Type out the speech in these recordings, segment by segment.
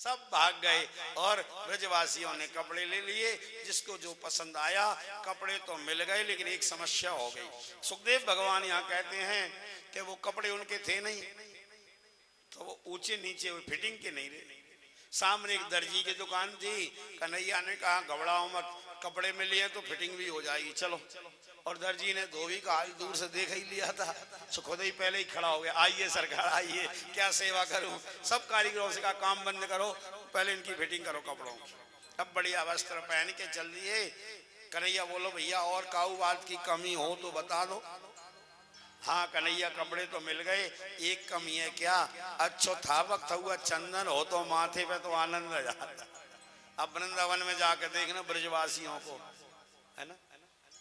सब भाग गए और ब्रजवासियों ने कपड़े ले लिए, जिसको जो पसंद आया कपड़े तो मिल गए, लेकिन एक समस्या हो गई। सुखदेव भगवान यहाँ कहते हैं कि वो कपड़े उनके थे नहीं, तो वो ऊंचे नीचे हुए फिटिंग के नहीं रहे। सामने एक दर्जी की दुकान थी, कन्हैया ने कहा घबराओ मत, कपड़े में लिए तो फिटिंग भी हो जाएगी, चलो। और दर्जी ने धोबी का हाल दूर से देख ही लिया था, तो खुद ही पहले ही खड़ा हो गया, आइए सरकार आइए, क्या सेवा करूं। सब कारीगरों से कहा काम बंद करो, पहले इनकी फिटिंग करो कपड़ों की। अब बढ़िया वस्त्र पहन के चल दिए। कन्हैया बोलो भैया और काऊ बात की कमी हो तो बता दो। हाँ कन्हैया कपड़े तो मिल गए, एक कमी है क्या, अच्छो थापक हुआ चंदन हो तो माथे पे तो आनंद आ जाता। अब वृंदावन में जाकर देखना ब्रजवासियों को, है ना,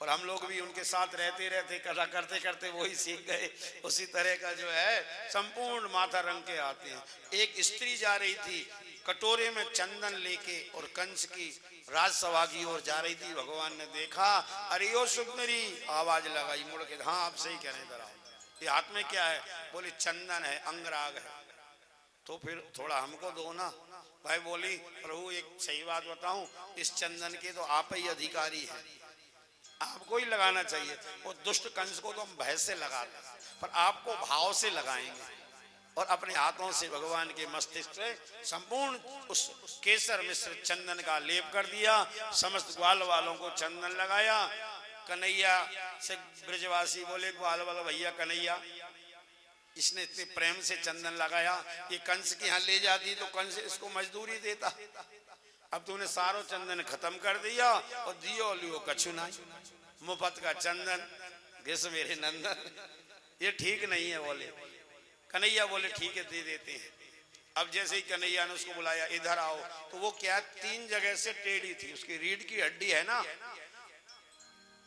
और हम लोग भी उनके साथ रहते रहते कथा करते करते वही सीख गए। उसी तरह का जो है संपूर्ण माथा रंग के आते हैं। एक स्त्री जा रही थी कटोरे में चंदन लेके और कंस की राजसभा की ओर जा रही थी। भगवान ने देखा, अरे ओ सुंदरी, आवाज लगाई मुड़ के, हाँ आप सही कह रहे हैं, इधर आओ। ये हाथ में क्या है, बोली चंदन है, अंगराग है। तो फिर थोड़ा हमको दो ना। भाई बोली प्रभु एक सही बात बताऊं, इस चंदन के तो आप ही अधिकारी हैं, आपको ही लगाना चाहिए। वो दुष्ट कंस को तो हम भय से लगाते, पर आपको भाव से लगाएंगे। और अपने हाथों से भगवान के मस्तिष्क से संपूर्ण उस केसर मिश्र चंदन का लेप कर दिया। समस्त ग्वाल वालों को चंदन लगाया। कन्हैया से ब्रजवासी बोले ग्वाल वाला भैया कन्हैया, इसने इतने प्रेम से चंदन लगाया, ये कंस के यहाँ ले जाती तो कंस इसको मजदूरी देता। अब तूने सारो चंदन खत्म कर दिया और दियो लियो कछु नहीं, मुफ्त का चंदन, घिस मेरे नंदन, ये ठीक नहीं है। बोले कन्हैया बोले ठीक है दे देते हैं। अब जैसे ही कन्हैया ने उसको बुलाया इधर आओ, तो वो क्या 3 जगह से टेढ़ी थी, उसकी रीढ़ की हड्डी है ना,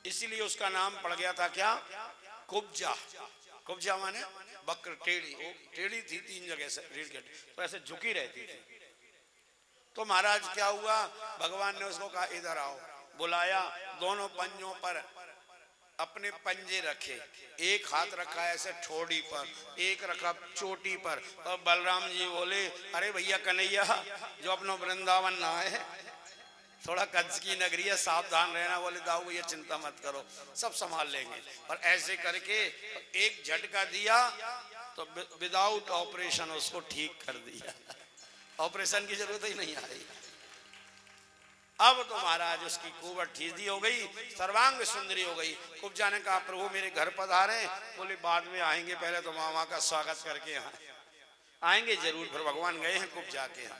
इसीलिए उसका नाम पड़ गया था क्या, कुब्जा। कुब्जा माने बकर, टेढ़ी, वो टेढ़ी थी 3 जगह से रीढ़ की हड्डी, तो ऐसे झुकी रहती थी। तो महाराज क्या हुआ, भगवान ने उसको कहा इधर आओ, बुलाया, दोनों पंजों पर अपने पंजे रखे, एक हाथ रखा ऐसे ठोड़ी पर, एक रखा चोटी पर। और बलराम जी बोले अरे भैया कन्हैया, जो अपना वृंदावन ना है, थोड़ा कंस की नगरी है, सावधान रहना। बोले दाऊ भैया चिंता मत करो, सब संभाल लेंगे। और ऐसे करके एक झटका दिया तो विदाउट ऑपरेशन उसको ठीक कर दिया, ऑपरेशन की जरूरत ही नहीं आई। अब तो महाराज उसकी कुंवर ठीदी हो गई, सर्वांग सुंदरी हो गई। कुब्जा ने कहा प्रभु मेरे घर पधारे। बोले बाद में आएंगे, पहले तो मामा का स्वागत करके यहाँ आएंगे जरूर। फिर भगवान गए हैं कुब्जा के यहाँ।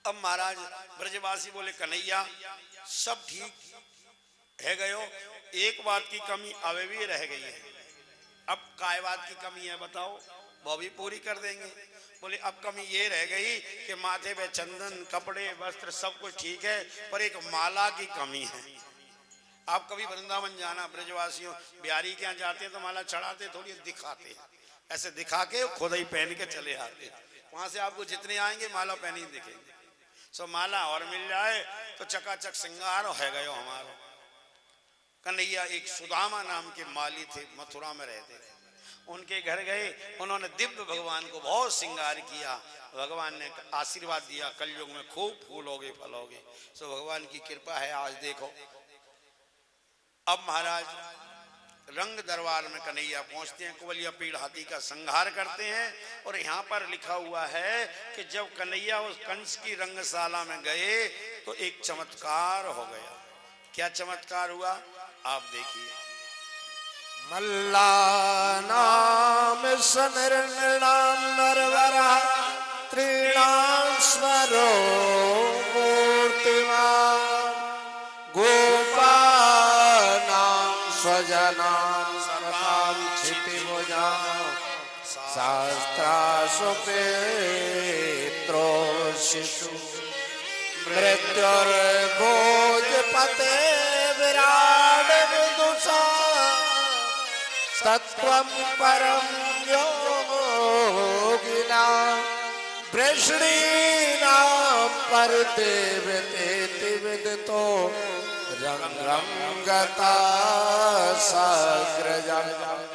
अब महाराज ब्रजवासी बोले कन्हैया सब ठीक है गयो, एक बात की कमी अभी भी रह गई है। अब काय बात की कमी है बताओ, वो भी पूरी कर देंगे। बोले अब कमी ये रह गई कि माथे पे चंदन, कपड़े, वस्त्र सब कुछ ठीक है, पर एक माला की कमी है। आप कभी वृंदावन जाना, ब्रजवासियों बिहारी के यहाँ जाते हैं तो माला चढ़ाते, थोड़ी दिखाते हैं, ऐसे दिखा के खुद ही पहन के चले आते। वहां से आपको जितने आएंगे माला पहनी दिखेंगे। सो माला और मिल जाए तो चकाचक श्रृंगार है गयो हमारा। कन्हैया एक सुदामा नाम के माली थे, मथुरा में रहते थे, उनके घर गए, उन्होंने दिव्य भगवान को बहुत श्रृंगार किया। भगवान ने आशीर्वाद दिया कलयुग में खूब फूलोगे फलोगे। सो भगवान की कृपा है आज देखो। अब महाराज रंग दरबार में कन्हैया पहुंचते हैं, कुबलिया पीड़ हाथी का संहार करते हैं। और यहाँ पर लिखा हुआ है कि जब कन्हैया उस कंस की रंगशाला में गए तो एक चमत्कार हो गया। क्या चमत्कार हुआ आप देखिए। मल्ला नाम समरणाम नरवरा त्रिणाम स्वरो मूर्तिमान गोपानाम स्वजनाम क्षितिभुजाम शास्त्रासु पेत्रो शिशु मृत्युर्भोजपते विराट विदुषा तत्वं परम योगिनां वृष्णीनां परदेवतेति विदितो रंगं गता साग्रजं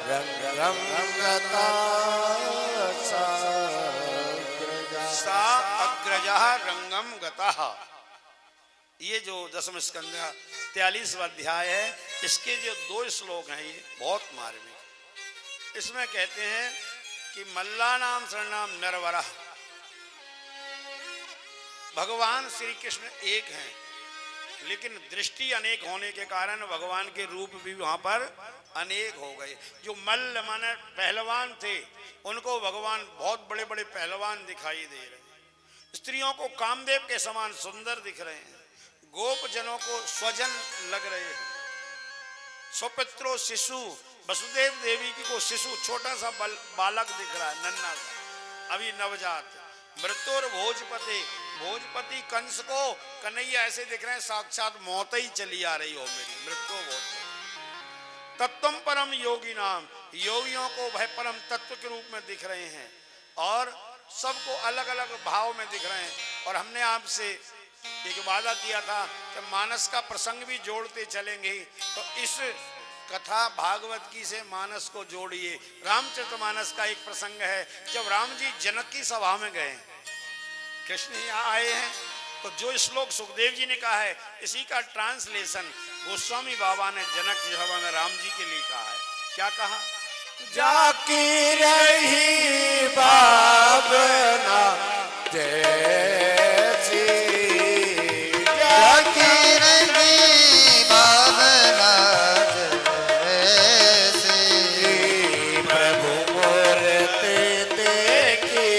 रंगं गता साग्रजं। सा प्रजा रंगम गतः। ये जो दसम स्कंद 43वां अध्याय है, इसके जो 2 श्लोक हैं ये बहुत मार्मिक। इसमें कहते हैं कि मल्ला नाम शरणाम नरवरा, भगवान श्री कृष्ण एक हैं, लेकिन दृष्टि अनेक होने के कारण भगवान के रूप भी वहां पर अनेक हो गए। जो मल्ल माने पहलवान थे, उनको भगवान बहुत बड़े बड़े पहलवान दिखाई दे रहे हैं। स्त्रियों को कामदेव के समान सुंदर दिख रहे हैं, गोप जनों को स्वजन लग रहे हैं। सुपुत्रो शिशु, वसुदेव देवी की को शिशु छोटा सा बालक दिख रहा है, नन्हा सा, अभी नवजात। मृत्युर भोजपति, भोजपति कंस को कन्हैया ऐसे दिख रहे हैं साक्षात मौत ही चली आ रही हो मेरी, मृत्यु भोजपति। तत्वम परम योगी नाम, योगियों को वह परम तत्व के रूप में दिख रहे हैं और सबको अलग अलग भाव में दिख रहे हैं। और हमने आपसे एक वादा किया था कि मानस का प्रसंग भी जोड़ते चलेंगे, तो इस कथा भागवत की से मानस को जोड़िए। रामचरितमानस का एक प्रसंग है, जब राम जी जनक की सभा में गए, कृष्ण यहाँ आए हैं, तो जो श्लोक सुखदेव जी ने कहा है, इसी का ट्रांसलेशन गोस्वामी बाबा ने जनक की सभा में राम जी के लिए कहा है। क्या कहा? जाकी रही भावना जैसी, जाकी रही भावना जैसी, प्रभु मूर्ति देखी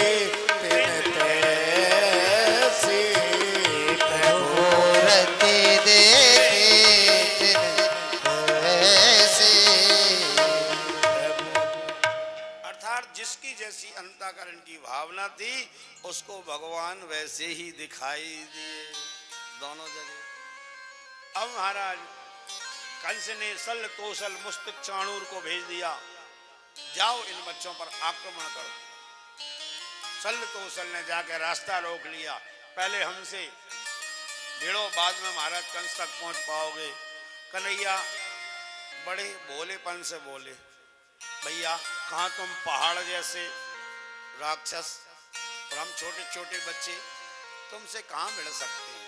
तिन तैसी, प्रभु मूर्ति देखी तिन तैसी। अर्थात जिसकी जैसी अंतःकरण की भावना थी, उसको भगवान वैसे ही दिखाई दिए दोनों जगह। अब महाराज कंस ने सल तोसल मुस्तक चाणूर को भेज दिया, जाओ इन बच्चों पर आक्रमण करो। सल तोसल ने जाकर रास्ता रोक लिया, पहले हमसे भिड़ो, बाद में महाराज कंस तक पहुंच पाओगे। कन्हैया बड़े भोलेपन से बोले, भैया कहाँ तुम पहाड़ जैसे राक्षस और हम छोटे छोटे बच्चे, तुमसे कहाँ भिड़ सकते हैं।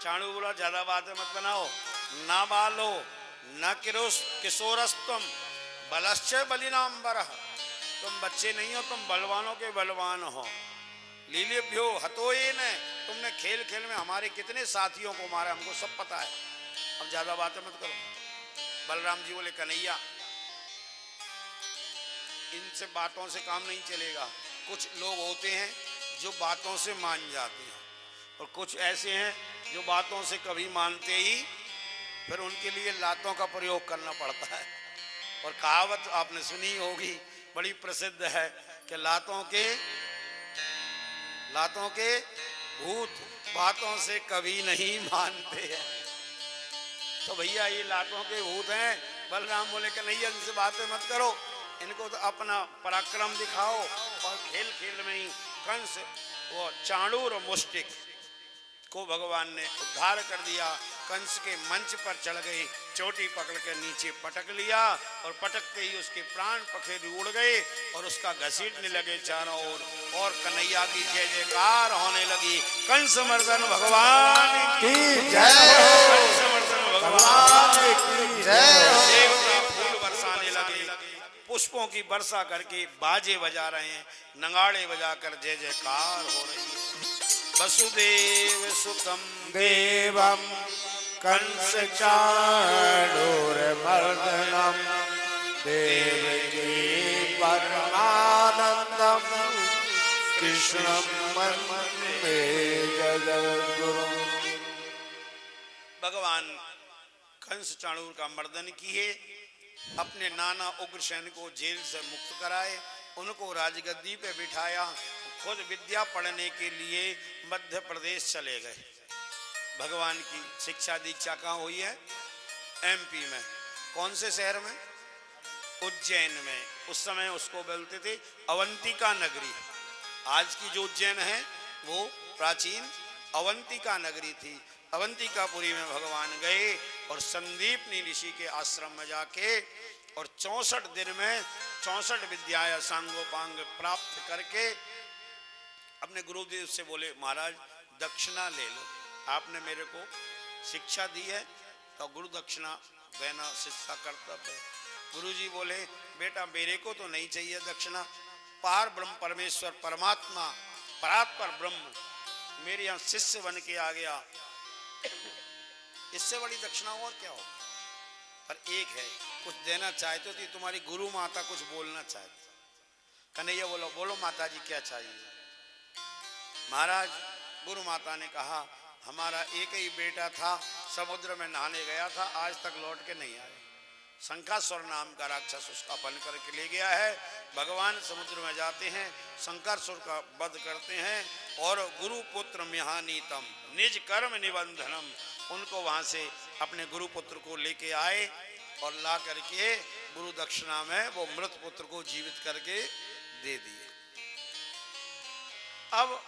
चाणू बोला, ज्यादा बातें मत बनाओ, ना बालो न किशोरस्तम बलश्च बलिनाम्बरः, तुम बच्चे नहीं हो, तुम बलवानों के बलवान हो। लीलेभ्यो हतोये न, तुमने खेल खेल में हमारे कितने साथियों को मारा, हमको सब पता है, अब ज्यादा बातें मत करो। बलराम जी बोले, कन्हैया इनसे बातों से काम नहीं चलेगा। कुछ लोग होते हैं जो बातों से मान जाते हैं, और कुछ ऐसे हैं जो बातों से कभी मानते ही फिर उनके लिए लातों का प्रयोग करना पड़ता है। और कहावत आपने सुनी होगी, बड़ी प्रसिद्ध है कि लातों के भूत बातों से कभी नहीं मानते हैं। तो भैया ये लातों के भूत हैं। बलराम बोले कि नहीं, इनसे बातें मत करो, इनको तो अपना पराक्रम दिखाओ। और खेल खेल में ही कंस वो चाणूर और मुष्टिक को भगवान ने उद्धार कर दिया। कंस के मंच पर चढ़ गई, चोटी पकड़ के नीचे पटक लिया, और पटकते ही उसके प्राण पखेरु उड़ गए और उसका घसीटने लगे चारों ओर, और कन्हैया की जय जयकार होने लगी। कंस मर्दन भगवान की जय हो, कंस मर्दन भगवान की जय हो। देवता फूल बरसाने लगे, पुष्पों की वर्षा करके बाजे बजा रहे हैं, नगाड़े बजाकर जय जयकार हो रही है। वसुदेव सुतम देवम कंस चाणूरमर्दनम देवकी परमानंदम कृष्णम वन्दे जगद्गुरुम्। भगवान कंस चाणूर का मर्दन किए, अपने नाना उग्रसेन को जेल से मुक्त कराए, उनको राजगद्दी पे बिठाया, खुद विद्या पढ़ने के लिए मध्य प्रदेश चले गए। भगवान की शिक्षा दीक्षा कहाँ हुई है? एमपी में। कौन से शहर में? उज्जैन में। उस समय उसको बोलते थे अवंतिका नगरी। आज की जो उज्जैन है वो प्राचीन अवंतिका नगरी थी। अवंतिकापुरी में भगवान गए और संदीपनी ऋषि के आश्रम में जाके और 64 दिन में 64 विद्याएं सांगोपांग प्राप्त करके अपने गुरुदेव से बोले महाराज दक्षिणा ले लो, आपने मेरे को शिक्षा दी है तो गुरु दक्षिणा देना शिष्य का कर्तव्य है। गुरुजी बोले बेटा मेरे को तो नहीं चाहिए दक्षिणा, पार ब्रह्म परमेश्वर परमात्मा परात्पर ब्रह्म मेरे यहाँ शिष्य बन के आ गया, इससे बड़ी दक्षिणा और क्या हो। पर एक है, कुछ देना चाहते तो तुम्हारी गुरु माता कुछ बोलना चाहती। कन्हैया बोलो बोलो माता जी क्या चाहिए। महाराज गुरु माता ने कहा हमारा एक ही बेटा था, समुद्र में नहाने गया था, आज तक लौट के नहीं आया। शंकासुर नाम का राक्षस उसका अपहरण करके ले गया है। भगवान समुद्र में जाते हैं, शंकासुर का वध करते हैं और गुरु पुत्र मिहानीतम निज कर्म निबंधनम, उनको वहां से अपने गुरु पुत्र को लेके आए और ला करके गुरु दक्षिणा में वो मृत पुत्र को जीवित करके दे दिए। अब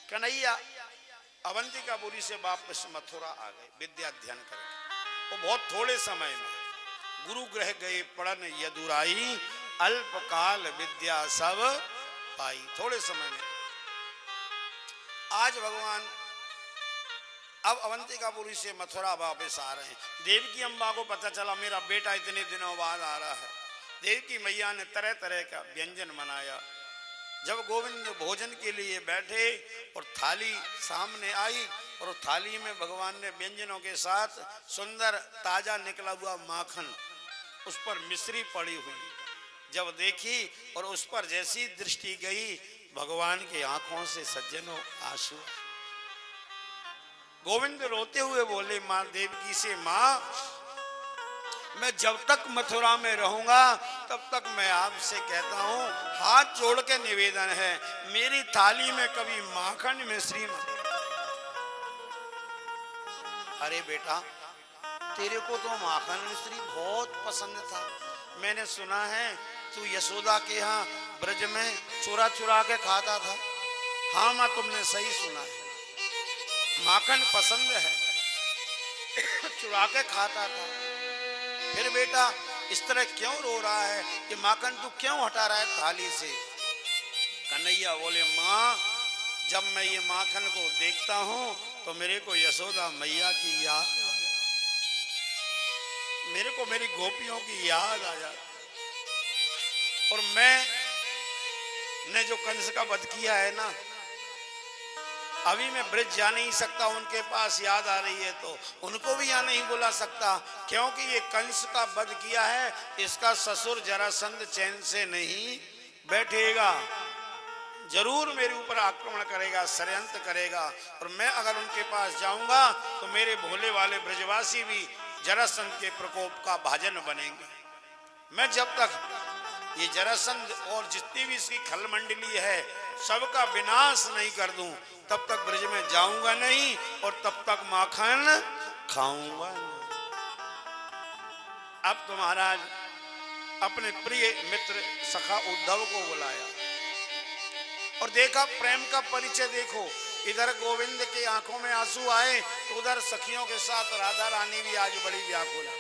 कन्हैया अवंतिकापुरी से वापस मथुरा आ गए विद्या अध्ययन करके। वो बहुत थोड़े समय में गुरु गृह गए पढ़न यदुराई, अल्पकाल विद्या सब पाई। थोड़े समय में आज भगवान अब अवंतिकापुरी से मथुरा वापस आ रहे हैं। देवकी अम्बा को पता चला मेरा बेटा इतने दिनों बाद आ रहा है। देवकी मैया ने तरह तरह का व्यंजन बनाया। जब गोविंद भोजन के लिए बैठे और थाली सामने आई और थाली में भगवान ने व्यंजनों के साथ सुंदर ताजा निकला हुआ माखन, उस पर मिश्री पड़ी हुई जब देखी और उस पर जैसी दृष्टि गई भगवान की आंखों से सज्जनों आंसू। गोविंद रोते हुए बोले मां देवकी से, मां मैं जब तक मथुरा में रहूंगा तब तक मैं आपसे कहता हूं, हाथ जोड़ के निवेदन है मेरी थाली में कभी माखन मिश्री मत। अरे बेटा तेरे को तो माखन मिश्री बहुत पसंद था, मैंने सुना है तू यशोदा के यहाँ ब्रज में चुरा चुरा के खाता था। हाँ मां तुमने सही सुना है, माखन पसंद है, चुरा के खाता था। फिर बेटा इस तरह क्यों रो रहा है कि माखन तू क्यों हटा रहा है थाली से। कन्हैया बोले माँ जब मैं ये माखन को देखता हूं तो मेरे को यशोदा मैया की याद, मेरे को मेरी गोपियों की याद आ जाती। और मैंने जो कंस का वध किया है ना, अभी मैं ब्रज जा नहीं सकता, उनके पास याद आ रही है तो उनको भी यहाँ नहीं बुला सकता, क्योंकि ये कंस का वध किया है, इसका ससुर जरासंध चैन से नहीं बैठेगा, जरूर मेरे ऊपर आक्रमण करेगा, षड्यंत्र करेगा। और मैं अगर उनके पास जाऊंगा तो मेरे भोले वाले ब्रजवासी भी जरासंध के प्रकोप का भाजन बनेंगे। मैं जब तक ये जरासंध और जितनी भी इसकी खल मंडली है सबका विनाश नहीं कर दूं तब तक ब्रज में जाऊंगा नहीं और तब तक माखन खाऊंगा नहीं। अब तो महाराज अपने प्रिय मित्र सखा उद्धव को बुलाया और देखा प्रेम का परिचय देखो। इधर गोविंद के आंखों में आंसू आए तो उधर सखियों के साथ राधा रानी भी आज बड़ी व्याकुल है,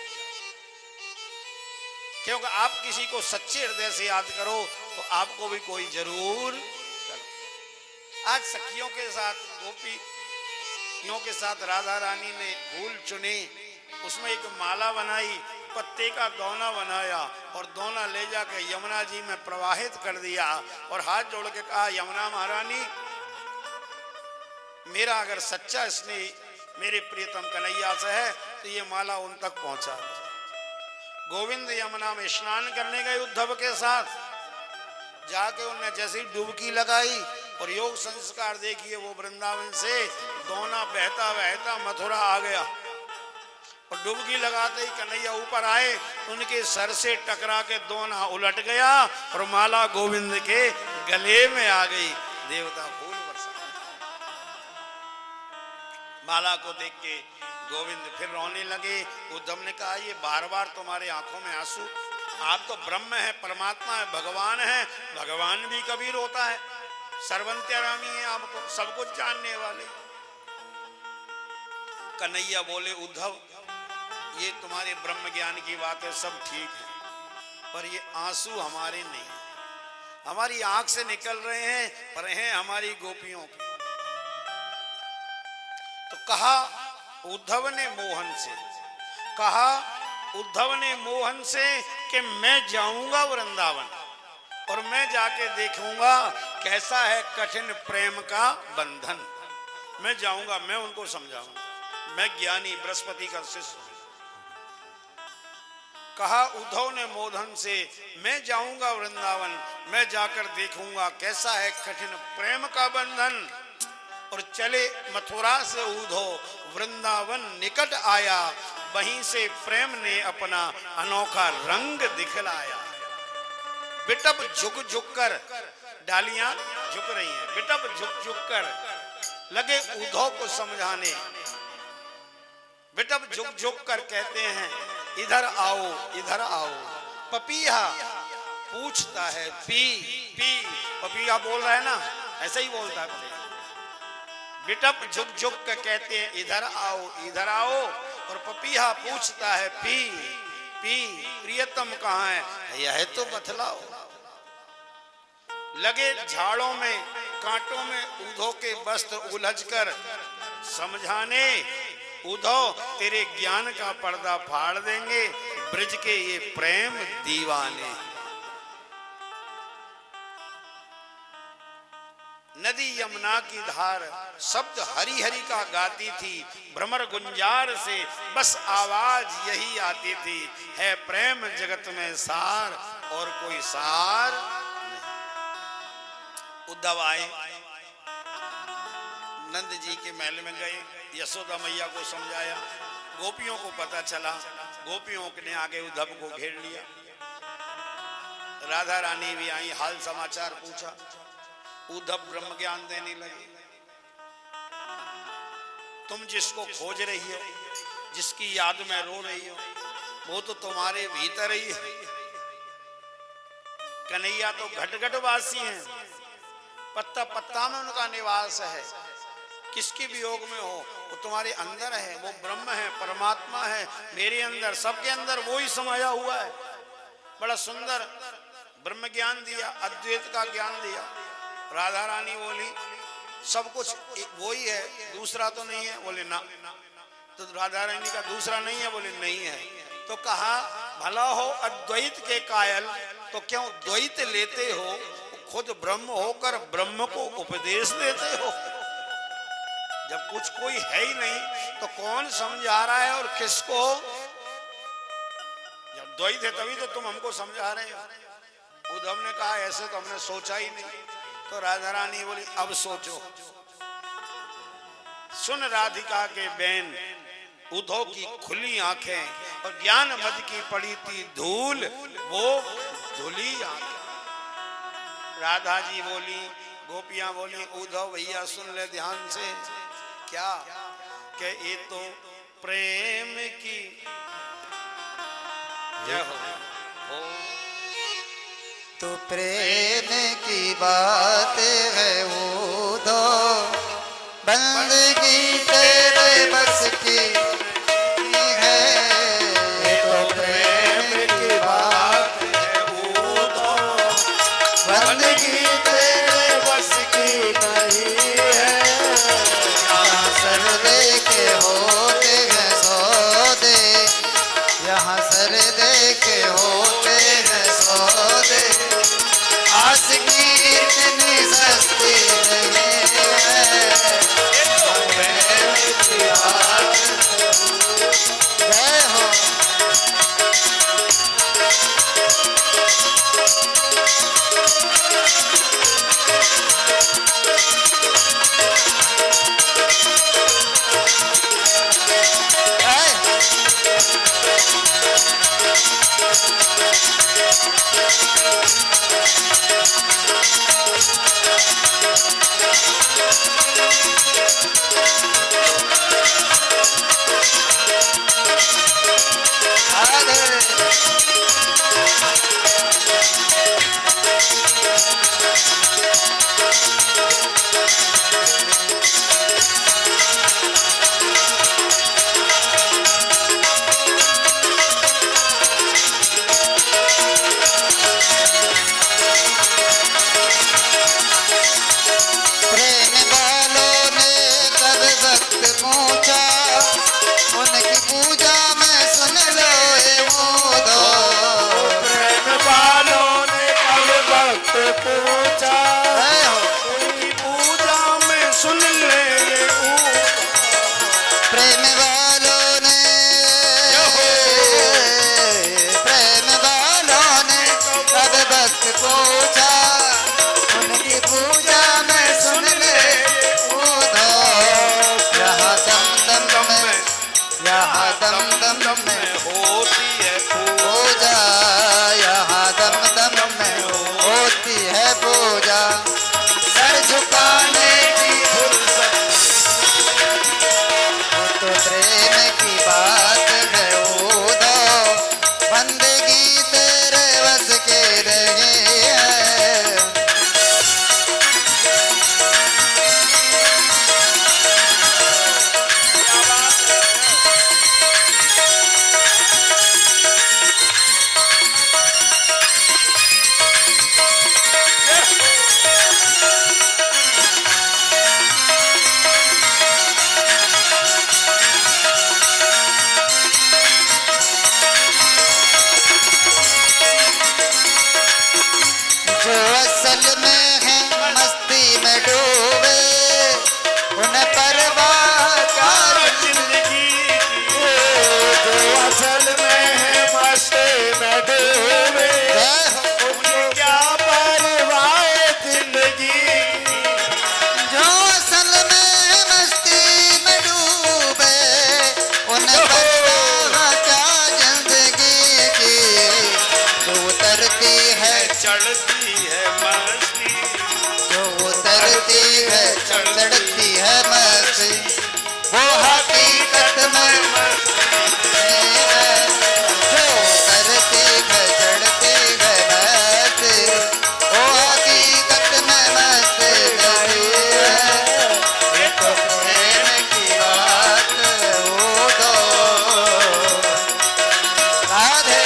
क्योंकि आप किसी को सच्चे हृदय से याद करो तो आपको भी कोई जरूर करो। आज सखियों के साथ गोपियों के साथ राधा रानी ने फूल चुने, उसमें एक माला बनाई, पत्ते का दोना बनाया और दोना ले जाकर यमुना जी में प्रवाहित कर दिया और हाथ जोड़ के कहा यमुना महारानी मेरा अगर सच्चा स्नेह मेरे प्रियतम कन्हैया से है तो ये माला उन तक पहुंचा। गोविंद यमुना में स्नान करने गए उद्धव के साथ, जाके उन्हें जैसी डुबकी लगाई और योग संस्कार देखिए वो वृंदावन से दोना बहता बहता मथुरा आ गया और डुबकी लगाते ही कन्हैया ऊपर आए, उनके सर से टकरा के दोना उलट गया और माला गोविंद के गले में आ गई। देवता फूल बरसा। माला को देख के गोविंद फिर रोने लगे। उद्धव ने कहा ये बार बार तुम्हारे आंखों में आंसू, आप तो ब्रह्म है, परमात्मा है, भगवान है, भगवान भी कभी रोता है, सर्वंतर्यामी है, आप तो सब कुछ जानने वाले। कन्हैया बोले उद्धव ये तुम्हारे ब्रह्म ज्ञान की बात है, सब ठीक है, पर ये आंसू हमारे नहीं। हमारी आंख से निकल रहे हैं पर हैं हमारी गोपियों के। तो कहा उद्धव ने मोहन से, कहा उद्धव ने मोहन से कि मैं जाऊंगा वृंदावन और मैं जाके देखूंगा कैसा है कठिन प्रेम का बंधन। मैं जाऊंगा, मैं उनको समझाऊंगा, मैं ज्ञानी बृहस्पति का शिष्य हूं। कहा उद्धव ने मोहन से मैं जाऊंगा वृंदावन, मैं जाकर देखूंगा कैसा है कठिन प्रेम का बंधन। और चले मथुरा से उद्धव वृंदावन निकट आया, वहीं से प्रेम ने अपना अनोखा रंग दिखलाया। बिटप झुक झुक कर, डालियां झुक रही हैं, बिटप झुक झुक कर लगे उद्धव को समझाने। बिटप झुक झुक कर कहते हैं इधर आओ, इधर आओ। पपीहा पूछता है पी पी, पपीहा बोल रहा है ना, ऐसा ही बोलता है। बिटप झुक झुक कर कहते हैं इधर आओ, इधर आओ। और पपीहा पूछता है पी पी, प्रियतम कहाँ है, यह तो बतलाओ। लगे झाड़ों में कांटों में उद्धव के वस्त्र उलझकर समझाने। उद्धव तेरे ज्ञान का पर्दा फाड़ देंगे ब्रज के ये प्रेम दीवाने। नदी यमुना की धार शब्द हरि हरि का गाती थी, भ्रमर गुंजार से बस आवाज यही आती थी, है प्रेम जगत में सार और कोई सार नहीं। उद्धव आए, नंद जी के महल में गए, यशोदा मैया को समझाया, गोपियों को पता चला, गोपियों ने आगे उद्धव को घेर लिया। राधा रानी भी आई, हाल समाचार पूछा। उद्धव ब्रह्म ज्ञान देने लगे। तुम जिसको खोज रही हो, जिसकी याद में रो रही हो, वो तो तुम्हारे भीतर ही है। कन्हैया तो घट घट वासी हैं, पत्ता पत्ता में उनका निवास है। किसके वियोग में हो, वो तुम्हारे अंदर है, वो ब्रह्म है, परमात्मा है, मेरे अंदर, सबके अंदर वो ही समाया हुआ है। बड़ा सुंदर ब्रह्म ज्ञान दिया, अद्वैत का ज्ञान दिया। राधा रानी बोली सब कुछ वो ही है, दूसरा तो नहीं है। बोले ना। तो राधा रानी का दूसरा नहीं है, बोले नहीं है। तो कहा भला हो अद्वैत के कायल, तो क्यों द्वैत लेते हो, खुद ब्रह्म होकर ब्रह्म को उपदेश देते हो। जब कुछ कोई है ही नहीं तो कौन समझा रहा है और किसको। जब द्वैत है तभी तो तुम हमको समझा रहे हो। उद्धव ने कहा ऐसे तो हमने सोचा ही नहीं। तो राधा रानी बोली अब सोचो। सुन राधिका के बैन, उद्धव की खुली आंखें और ज्ञान मद की पड़ी थी धूल, वो धुली आंखें। राधा जी बोली, गोपियां बोली उद्धव भैया सुन ले ध्यान से। क्या कि ये तो प्रेम की जय हो। तो प्रेम की बात है उद्धव, बंदगी तेरे बस की है। तो प्रेम की बात है उद्धव, बंदगी तेरे बस की नहीं है। यहाँ सरदे के होते हैं सौदे, यहाँ सरदे के होते हैं सौदे। आस की इतनी सस्ती नहीं है। पूजा जय हो। उनकी पूजा में सुन ले ये प्रेम वालों ने प्रेम वालों ने अब भक्त पूछा उनकी पूजा में सुन ले ऊधो यहाँ दम दम में यहाँ दम दम में होती है पूजा यहाँ दम दम में होती है पूजा सर झुकाने की फुर्सत तो प्रेम की बात है ऊधो बंदगी तेरे बस के रही है जो असल में है मस्ती में डूबे उन परवाह का जिंदगी जो असल में है मस्ती में डूबे जय हो। उन्हें क्या परवाह जिंदगी जो असल में मस्ती में डूबे उन परवाह क्या जिंदगी की जो उतरती है चढ़ती है मस्ती जो उतरती है चढ़ती है मस्ती वो हकीकत में जो उतरती है चढ़ती है मस्ती वो हकीकत में मस्त नहीं है ये तो प्रेम की बात हो दो राधे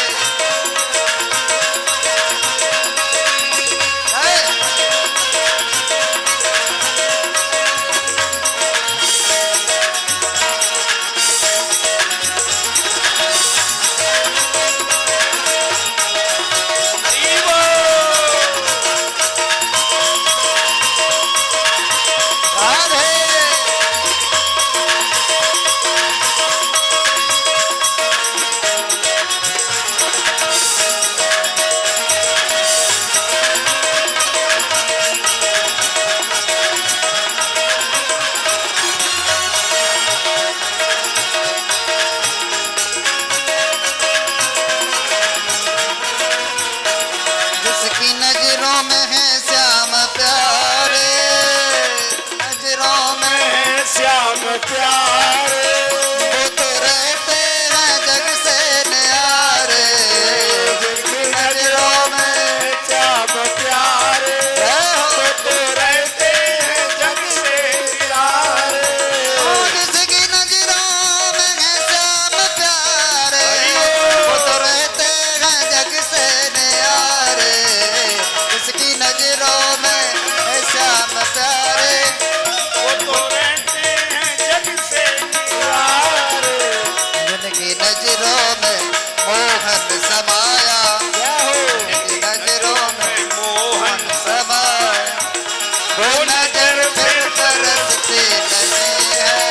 जिसकी नजरों में है श्याम प्यारे नजरों में है श्याम प्यारे वो तो रहते हैं जग से न्यारे जिसकी नजरों में श्याम प्यारे हो तो रहते हैं जग से प्यारे जिसकी नजरों में है श्याम प्यारे वो तो रहते हैं जग से न्यारे जिसकी नजरों में है श्याम प्यारे वो तो रहते हैं जग से प्यारे जिनकी नजरों में मोहन समाया जिनकी नजरों में मोहन समाया वो नजर फिर तरसती नहीं है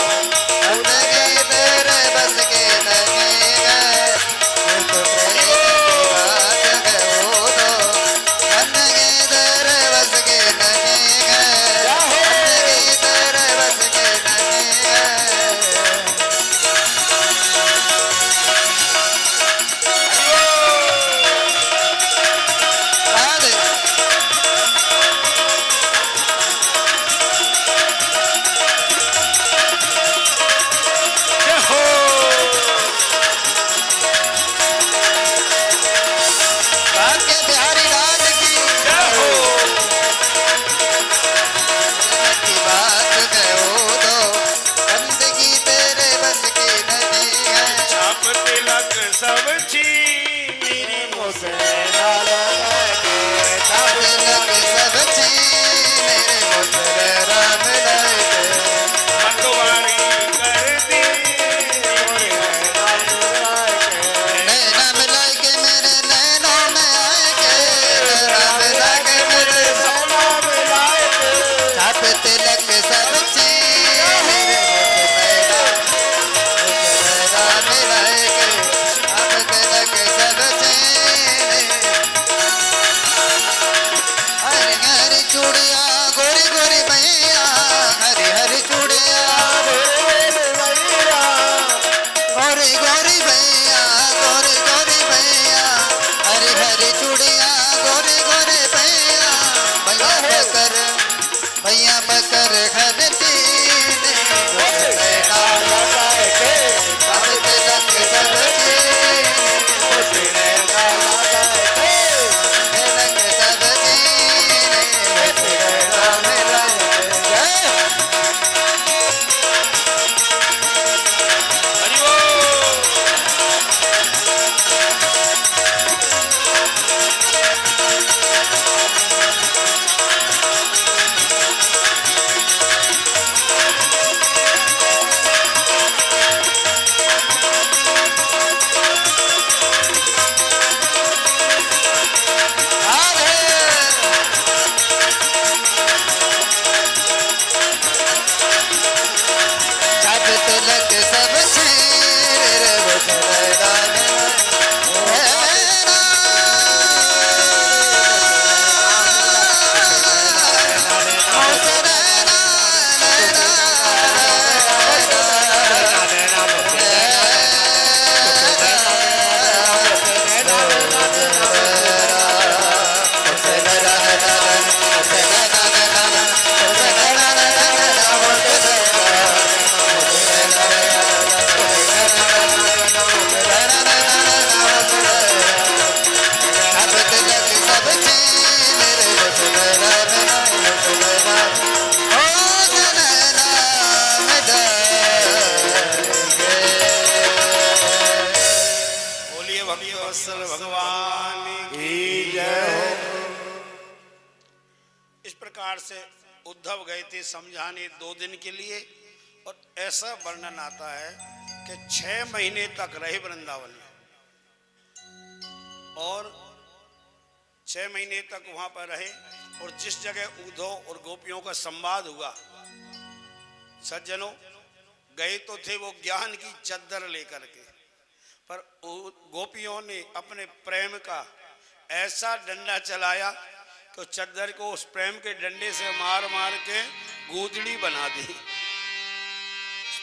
बंदगी तेरे बस की नहीं है ये तो प्रेम की बात है वो दो बंदगी तेरे बस की नहीं है बंदगी तेरे बस की नहीं है राधे जय हो बाके बिहारी लाल की जय हो की बात है वो दो बंदगी तेरे बस की नहीं है छाप तिलक सब मेरी मोसे तिलक सब छीन मेरे मोसरे राम लाए मंगवारी कर दी नैना मिलाए के चूड़िया गोरी गोरी भैया हरी हरी चूड़िया गोरी गोरी भैया गोरी गोरी भैया हरी हरी चूड़िया गोरी गोरी भैया भैया बकर खरती से उद्धव गए थे समझाने 2 दिन के लिए, और ऐसा वर्णन आता है कि 6 महीने तक रहे वृंदावन में, और 6 महीने तक वहां पर रहे। और जिस जगह उद्धव और गोपियों का संवाद हुआ, सज्जनों गए तो थे वो ज्ञान की चद्दर लेकर के, पर गोपियों ने अपने प्रेम का ऐसा डंडा चलाया तो चद्दर को उस प्रेम के डंडे से मार मार के गूदड़ी बना दी।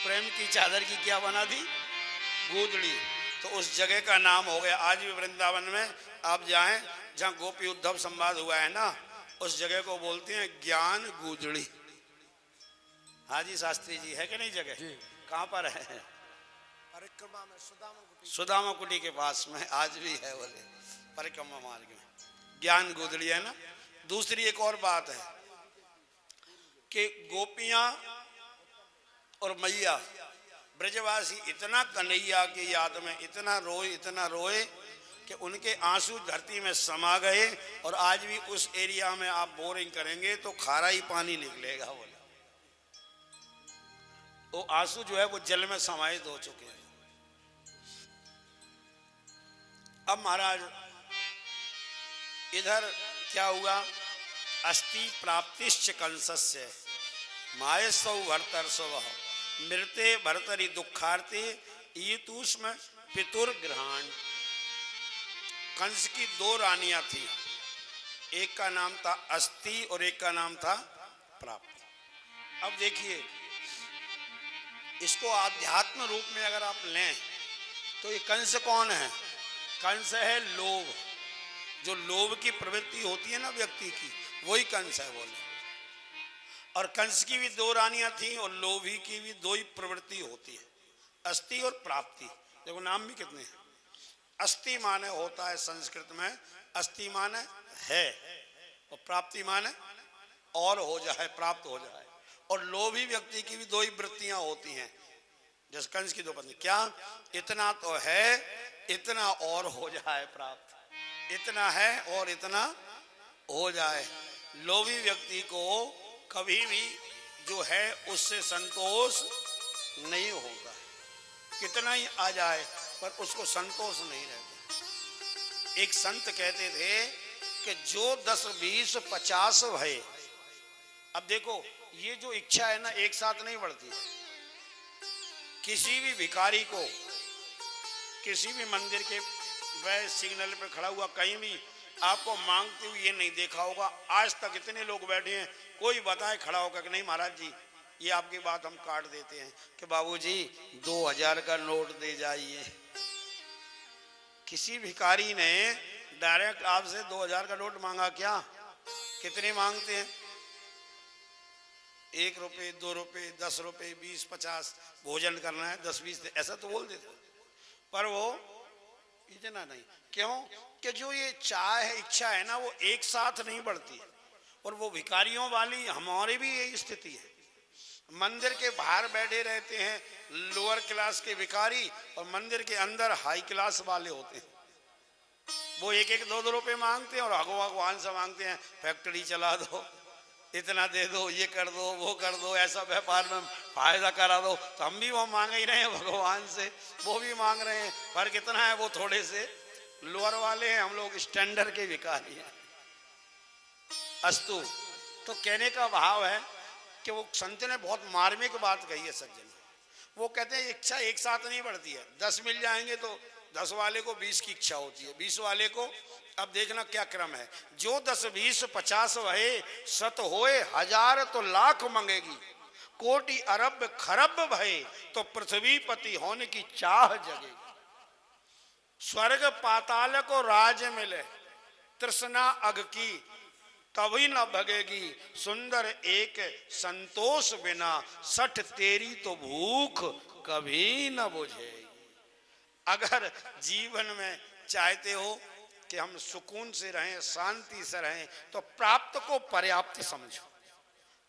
प्रेम की चादर की क्या बना दी? गूदड़ी। तो उस जगह का नाम हो गया, आज भी वृंदावन में आप जाएं जहां गोपी उद्धव संवाद हुआ है ना, उस जगह को बोलते हैं ज्ञान गूदड़ी। हाजी शास्त्री जी है कि नहीं जगह? कहां पर है? परिक्रमा में सुदामा कुटी के पास में आज भी है, बोले परिक्रमा मार्ग में ज्ञान गूदड़ी है ना। दूसरी एक और बात है कि गोपियां और मैया ब्रजवासी इतना कन्हैया की याद में इतना रोए कि उनके आंसू धरती में समा गए, और आज भी उस एरिया में आप बोरिंग करेंगे तो खारा ही पानी निकलेगा। बोले वो आंसू जो है वो जल में समाहित हो चुके हैं। अब महाराज इधर क्या हुआ? अस्ति प्राप्तिश्च कंसस्य मायसौ भर्तर्षव मृते भर्तरि दुखार्ते ये तूष्म पितुर्ग्रहण। कंस की 2 रानियां थी, एक का नाम था अस्ति और एक का नाम था प्राप्ति। अब देखिए इसको आध्यात्म रूप में अगर आप लें तो ये कंस कौन है? कंस है लोभ। जो लोभ की प्रवृत्ति होती है ना व्यक्ति की, वही कंस है बोले। और कंस की भी 2 रानियां थी और लोभी की भी 2 ही प्रवृत्ति होती है, अस्ति और प्राप्ति। देखो नाम भी कितने हैं। अस्ति माने होता है संस्कृत में, अस्ति माने है, और प्राप्ति माने और हो जाए, प्राप्त हो जाए। और लोभी व्यक्ति की भी 2 ही वृत्तियां होती हैं, जैसे कंस की 2 पत्नी। क्या? इतना तो है, इतना और हो जाए प्राप्त, इतना है और इतना हो जाए। लोभी व्यक्ति को कभी भी जो है उससे संतोष नहीं होता, कितना ही आ जाए पर उसको संतोष नहीं रहता। एक संत कहते थे कि जो 10, 20, 50 भय। अब देखो ये जो इच्छा है ना एक साथ नहीं बढ़ती। किसी भी भिखारी को किसी भी मंदिर के वह सिग्नल पे खड़ा हुआ कहीं भी आपको मांगते हुए ये नहीं देखा होगा। आज तक इतने लोग बैठे हैं, कोई बताए खड़ा होकर कि नहीं महाराज जी ये आपकी बात हम काट देते हैं कि बाबूजी 2000 का नोट दे जाइए। किसी भिखारी ने डायरेक्ट आपसे 2000 का नोट मांगा क्या? कितने मांगते हैं? 1 रुपये, 2 रुपये, 10 रुपये, 20, 50, भोजन करना है 10-20 ऐसा तो बोल देते, पर वो इतना नहीं। क्यों? कि जो ये चाह है, इच्छा है ना, वो एक साथ नहीं बढ़ती। और वो भिखारियों वाली हमारी भी यही स्थिति है। मंदिर के बाहर बैठे रहते हैं लोअर क्लास के भिखारी, और मंदिर के अंदर हाई क्लास वाले होते हैं। वो 1-1, 2-2 रुपये मांगते हैं और भगवान से मांगते हैं फैक्ट्री चला दो, इतना दे दो, ये कर दो, वो कर दो, ऐसा व्यापार में फायदा करा दो। तो हम भी वो मांग ही रहे हैं भगवान से, वो भी मांग रहे हैं। पर कितना है, वो थोड़े से लोअर वाले हैं, हम लोग स्टैंडर्ड के भिखारी हैं। अस्तु। तो कहने का भाव है कि वो संत ने बहुत मार्मिक बात कही है सज्जन। वो कहते हैं इच्छा एक साथ नहीं बढ़ती है। 10 मिल जाएंगे तो 10 वाले को 20 की इच्छा होती है, 20 वाले को। अब देखना क्या क्रम है। जो 10, 20, 50 वहे, 100 होए 1000 तो लाख मंगेगी, कोटि अरब खरब भये तो पृथ्वीपति होने की चाह जगेगी। स्वर्ग पाताल को राज मिले, तृष्णा अग की कभी न भगेगी, सुंदर एक संतोष बिना, 60 तेरी तो भूख कभी न बुझेगी। अगर जीवन में चाहते हो कि हम सुकून से रहें, शांति से रहें, तो प्राप्त को पर्याप्त समझो।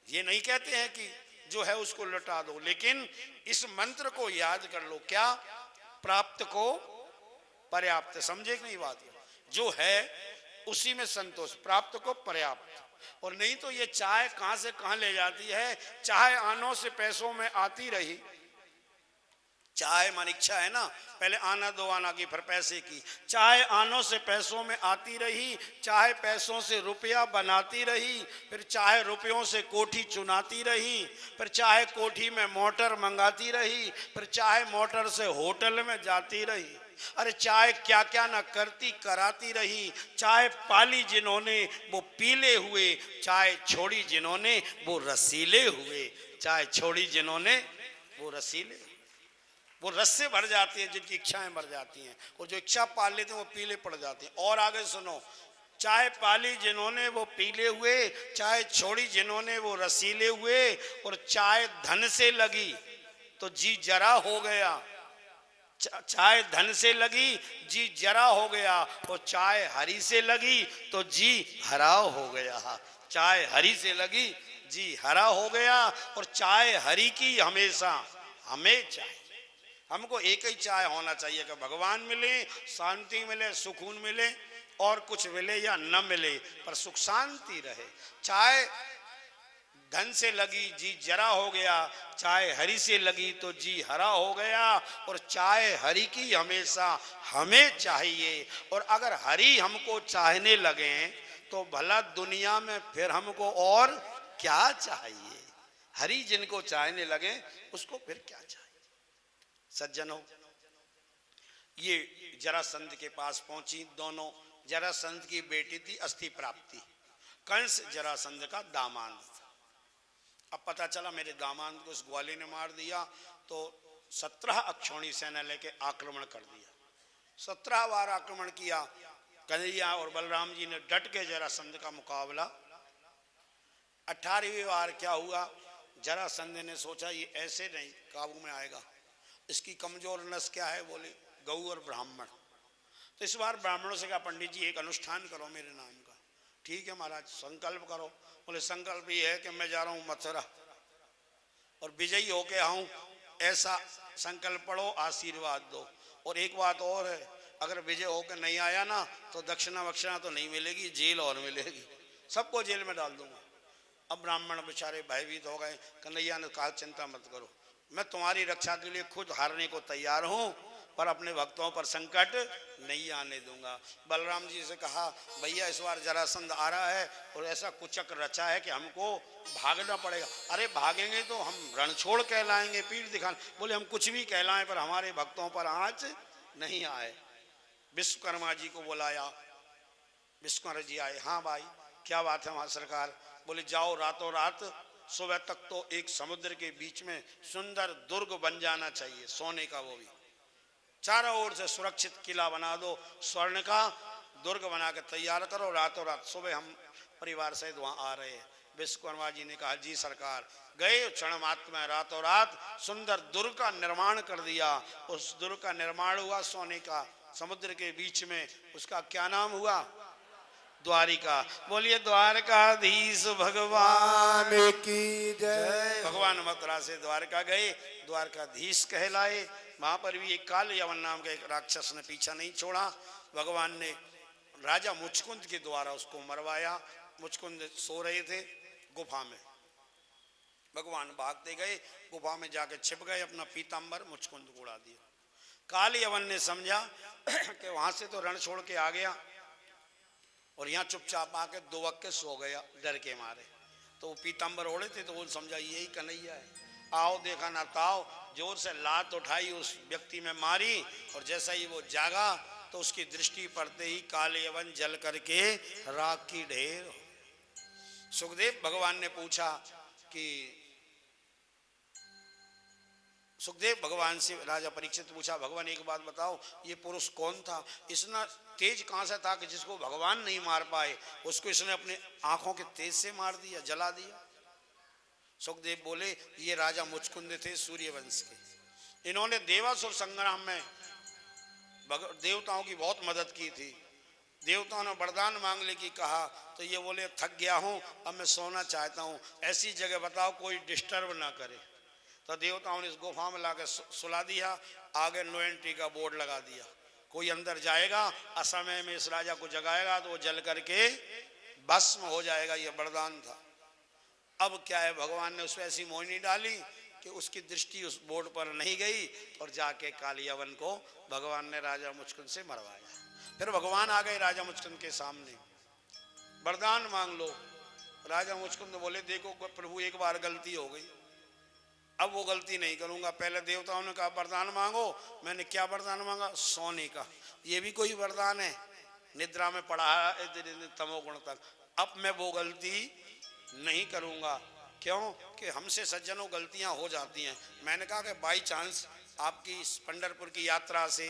ये नहीं कहते हैं कि जो है उसको लौटा दो, लेकिन इस मंत्र को याद कर लो। क्या? प्राप्त को पर्याप्त। समझे कि नहीं बात? जो है उसी में संतोष, प्राप्त को पर्याप्त। और नहीं तो ये चाय कहां से कहां ले जाती है। चाय आनों से पैसों में आती रही। चाय मन इच्छा है ना, पहले आना दो आना की, फिर पैसे की। चाहे आनों से पैसों में आती रही, चाहे पैसों से रुपया बनाती रही, फिर चाहे रुपयों से कोठी चुनाती रही, फिर चाहे कोठी में मोटर मंगाती रही, फिर चाहे मोटर से होटल में जाती रही। अरे चाहे क्या क्या ना करती कराती रही। चाहे पाली जिन्होंने वो पीले हुए, चाहे छोड़ी जिन्होंने वो रसीले हुए। चाहे छोड़ी जिन्होंने वो रसीले, वो रस से भर जाती है जिनकी इच्छाएं भर जाती हैं, और जो इच्छा पाल लेते हैं वो पीले पड़ जाते हैं। और आगे सुनो, चाहे पाली जिन्होंने वो पीले हुए, चाहे छोड़ी जिन्होंने वो रसीले हुए, और चाहे धन से लगी तो जी जरा हो गया। चाहे धन से लगी जी जरा हो गया, और चाहे हरि से लगी तो जी हराव हो गया। चाहे हरि से लगी जी हरा हो गया, और चाहे हरि की हमेशा हमें चाहिए। हमको एक ही चाय होना चाहिए कि भगवान मिले, शांति मिले, सुकून मिले, और कुछ मिले या न मिले पर सुख शांति रहे। चाहे धन से लगी जी जरा हो गया, चाहे हरि से लगी तो जी हरा हो गया, और चाहे हरि की हमेशा हमें चाहिए। और अगर हरि हमको चाहने लगे तो भला दुनिया में फिर हमको और क्या चाहिए। हरि जिनको चाहने लगे उसको फिर क्या चाहिए। सज्जनों, ये जरासंध के पास पहुंची दोनों। जरासंध की बेटी थी अस्थि प्राप्ति, कंस जरासंध का दामाद था। अब पता चला मेरे दामाद को उस ग्वाले ने मार दिया, तो 17 अक्षौणी सेना लेके आक्रमण कर दिया। 17 बार आक्रमण किया। कन्हैया और बलराम जी ने डट के जरासंध का मुकाबला। 18वीं बार क्या हुआ, जरासंध ने सोचा ये ऐसे नहीं काबू में आएगा, इसकी कमजोर नस क्या है, बोले गऊ और ब्राह्मण। तो इस बार ब्राह्मणों से कहा पंडित जी एक अनुष्ठान करो मेरे नाम का। ठीक है महाराज, संकल्प करो। बोले संकल्प ये है कि मैं जा रहा हूँ मथुरा और विजयी होके आऊं, ऐसा संकल्प पढ़ो, आशीर्वाद दो। और एक बात और है, अगर विजय होकर नहीं आया ना तो दक्षिणा वक्षिणा तो नहीं मिलेगी, जेल और मिलेगी, सबको जेल में डाल दूंगा। अब ब्राह्मण बेचारे भयभीत हो गए। कन्हैया ने कहा चिंता मत करो, मैं तुम्हारी रक्षा के लिए खुद हारने को तैयार हूं, पर अपने भक्तों पर संकट नहीं आने दूंगा। बलराम जी से कहा भैया इस बार जरासंध आ रहा है और ऐसा कुचक रचा है कि हमको भागना पड़ेगा। अरे भागेंगे तो हम रणछोड़ कहलाएंगे, पीठ दिखाने। बोले हम कुछ भी कहलाएं पर हमारे भक्तों पर आंच नहीं आए। विश्वकर्मा जी को बुलाया, विश्वकर्मा जी आए, हाँ भाई क्या बात है वहां सरकार? बोले जाओ रातों रात सुबह तक तो एक समुद्र के बीच में सुंदर दुर्ग बन जाना चाहिए सोने का, वो भी चारों ओर से सुरक्षित किला बना दो, स्वर्ण का दुर्ग बना के तैयार करो, रातों रात सुबह हम परिवार सहित वहां आ रहे हैं। विश्वकर्मा जी ने कहा जी सरकार। गए क्षण मात्र में रातों रात सुंदर दुर्ग का निर्माण कर दिया। उस दुर्ग का निर्माण हुआ सोने का, समुद्र के बीच में। उसका क्या नाम हुआ? द्वारिका। बोलिए द्वारकाधीश भगवान की जय। भगवान मथुरा से द्वारका गए, द्वारकाधीश कहलाए। वहां पर भी एक काल यवन नाम का एक राक्षस ने पीछा नहीं छोड़ा। भगवान ने राजा मुचकुंद के द्वारा उसको मरवाया। मुचकुंद सो रहे थे गुफा में, भगवान भागते गए गुफा में जाके छिप गए, अपना पीतांबर मुचकुंद को उड़ा दिया। काल यवन ने समझा कि वहां से तो रण छोड़ के आ गया और यहाँ चुपचाप आके दुबक के सो गया डर के मारे। तो वो पीतांबर ओढ़े थे तो वो समझा यही कन्हैया है। आओ देखा ना ताओ, जोर से लात उठाई, उस व्यक्ति में मारी और जैसा ही वो जागा तो उसकी दृष्टि पड़ते ही काले यवन जल करके राख की ढेर हो। सुखदेव भगवान ने पूछा कि सुखदेव भगवान से राजा परीक्षित पूछा, भगवान एक बात बताओ ये पुरुष कौन था? इतना तेज कहां से था कि जिसको भगवान नहीं मार पाए उसको इसने अपने आंखों के तेज से मार दिया, जला दिया। सुखदेव बोले ये राजा मुचकुंद थे सूर्यवंश के। इन्होंने देवासुर संग्राम में देवताओं की बहुत मदद की थी। देवताओं ने वरदान मांगने की कहा तो ये बोले थक गया हूं, अब मैं सोना चाहता हूं, ऐसी जगह बताओ कोई डिस्टर्ब ना करे। तो देवताओं ने इस गुफा में लाकर सुला दिया। आगे नो एंट्री का बोर्ड लगा दिया, कोई अंदर जाएगा असमय में इस राजा को जगाएगा तो वो जल करके भस्म हो जाएगा, ये वरदान था। अब क्या है, भगवान ने उसमें ऐसी मोहिनी डाली कि उसकी दृष्टि उस बोर्ड पर नहीं गई और जाके काली यवन को भगवान ने राजा मुचकुंद से मरवाया। फिर भगवान आ गए राजा मुचकुंद के सामने, वरदान मांग लो। राजा मुचकुंद बोले देखो प्रभु एक बार गलती हो गई, अब वो गलती नहीं करूंगा। पहले देवताओं ने कहा वरदान मांगो, मैंने क्या वरदान मांगा? सोने का। ये भी कोई वरदान है? निद्रा में पड़ा है तमोगुण तक। अब मैं वो गलती नहीं करूंगा। क्यों? कि हमसे सज्जनों गलतियां हो जाती हैं। मैंने कहा कि बाई चांस आपकी इस पंढरपुर की यात्रा से,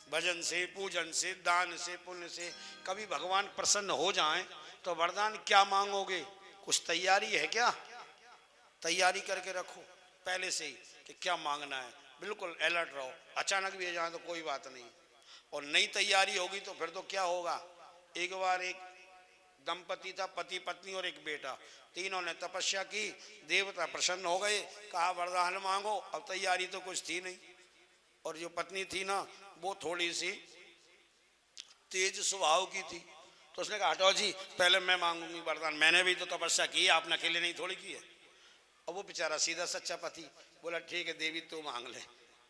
भजन से, पूजन से, दान से, पुण्य से कभी भगवान प्रसन्न हो जाएं तो वरदान क्या मांगोगे? कुछ तैयारी है क्या? तैयारी करके रखो पहले से ही कि क्या मांगना है, बिल्कुल अलर्ट रहो। अचानक भी जाए तो कोई बात नहीं, और नई तैयारी होगी तो फिर तो क्या होगा। एक बार एक दंपति था, पति पत्नी और एक बेटा, तीनों ने तपस्या की, देवता प्रसन्न हो गए, कहा वरदान मांगो। अब तैयारी तो कुछ थी नहीं, और जो पत्नी थी ना वो थोड़ी सी तेज स्वभाव की थी, तो उसने कहा हटाओ जी पहले मैं मांगूंगी वरदान, मैंने भी तो तपस्या की है, आपने अकेले नहीं थोड़ी की है। अब वो बेचारा सीधा सच्चा पति बोला ठीक है देवी तू मांग ले,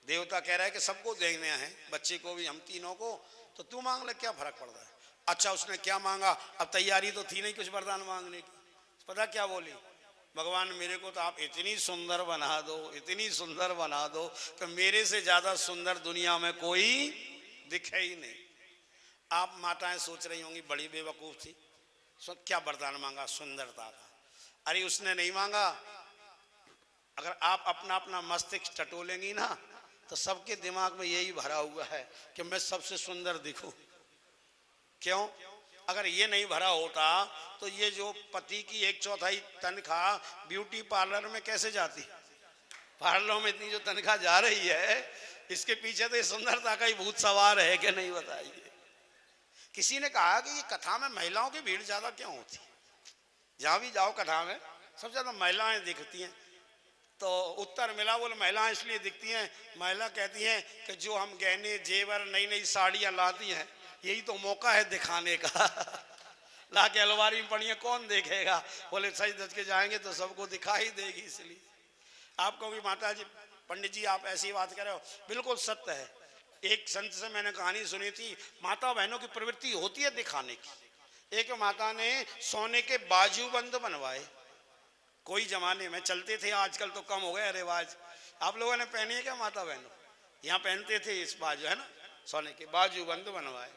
देवता कह रहा है कि सबको देखने हैं, बच्चे को भी, हम तीनों को, तो तू मांग ले, क्या फर्क पड़ रहा है। अच्छा उसने क्या मांगा? अब तैयारी तो थी नहीं कुछ वरदान मांगने की। पता क्या बोली? भगवान मेरे को तो आप इतनी सुंदर बना दो, इतनी सुंदर बना दो कि मेरे से ज्यादा सुंदर दुनिया में कोई दिखे ही नहीं। आप माताएं सोच रही होंगी बड़ी बेवकूफ थी, क्या वरदान मांगा? सुंदरता का। अरे उसने नहीं मांगा। अगर आप अपना अपना मस्तिष्क टटोलेंगी ना तो सबके दिमाग में यही भरा हुआ है कि मैं सबसे सुंदर दिखूं। क्यों? अगर ये नहीं भरा होता तो ये जो पति की 1/4 तनख्वाह ब्यूटी पार्लर में कैसे जाती? पार्लर में इतनी जो तनख्वाह जा रही है, इसके पीछे तो सुंदरता का ही भूत सवार है कि नहीं, बताइए। किसी ने कहा कि ये कथा में महिलाओं की भीड़ ज्यादा क्यों होती? जहां भी जाओ कथा में सबसे ज्यादा महिलाएं दिखती हैं। तो उत्तर मिला, बोले महिलाएं इसलिए दिखती हैं, महिला कहती हैं कि जो हम गहने जेवर नई नई साड़ियां लाती हैं यही तो मौका है दिखाने का। ला के अलमारी में पड़ी है, कौन देखेगा? बोले सच धज के जाएंगे तो सबको दिखाई देगी। इसलिए आपको भी माता जी, पंडित जी आप ऐसी बात कर रहे हो, बिल्कुल सत्य है। एक संत से मैंने कहानी सुनी थी, माता बहनों की प्रवृत्ति होती है दिखाने की। एक माता ने सोने के बाजूबंद बनवाए, कोई जमाने में चलते थे, आजकल तो कम हो गया रिवाज। आप लोगों ने पहनी है क्या माता बहनों? यहाँ पहनते थे इस बाजू, है ना, सोने के बाजूबंद बनवाए।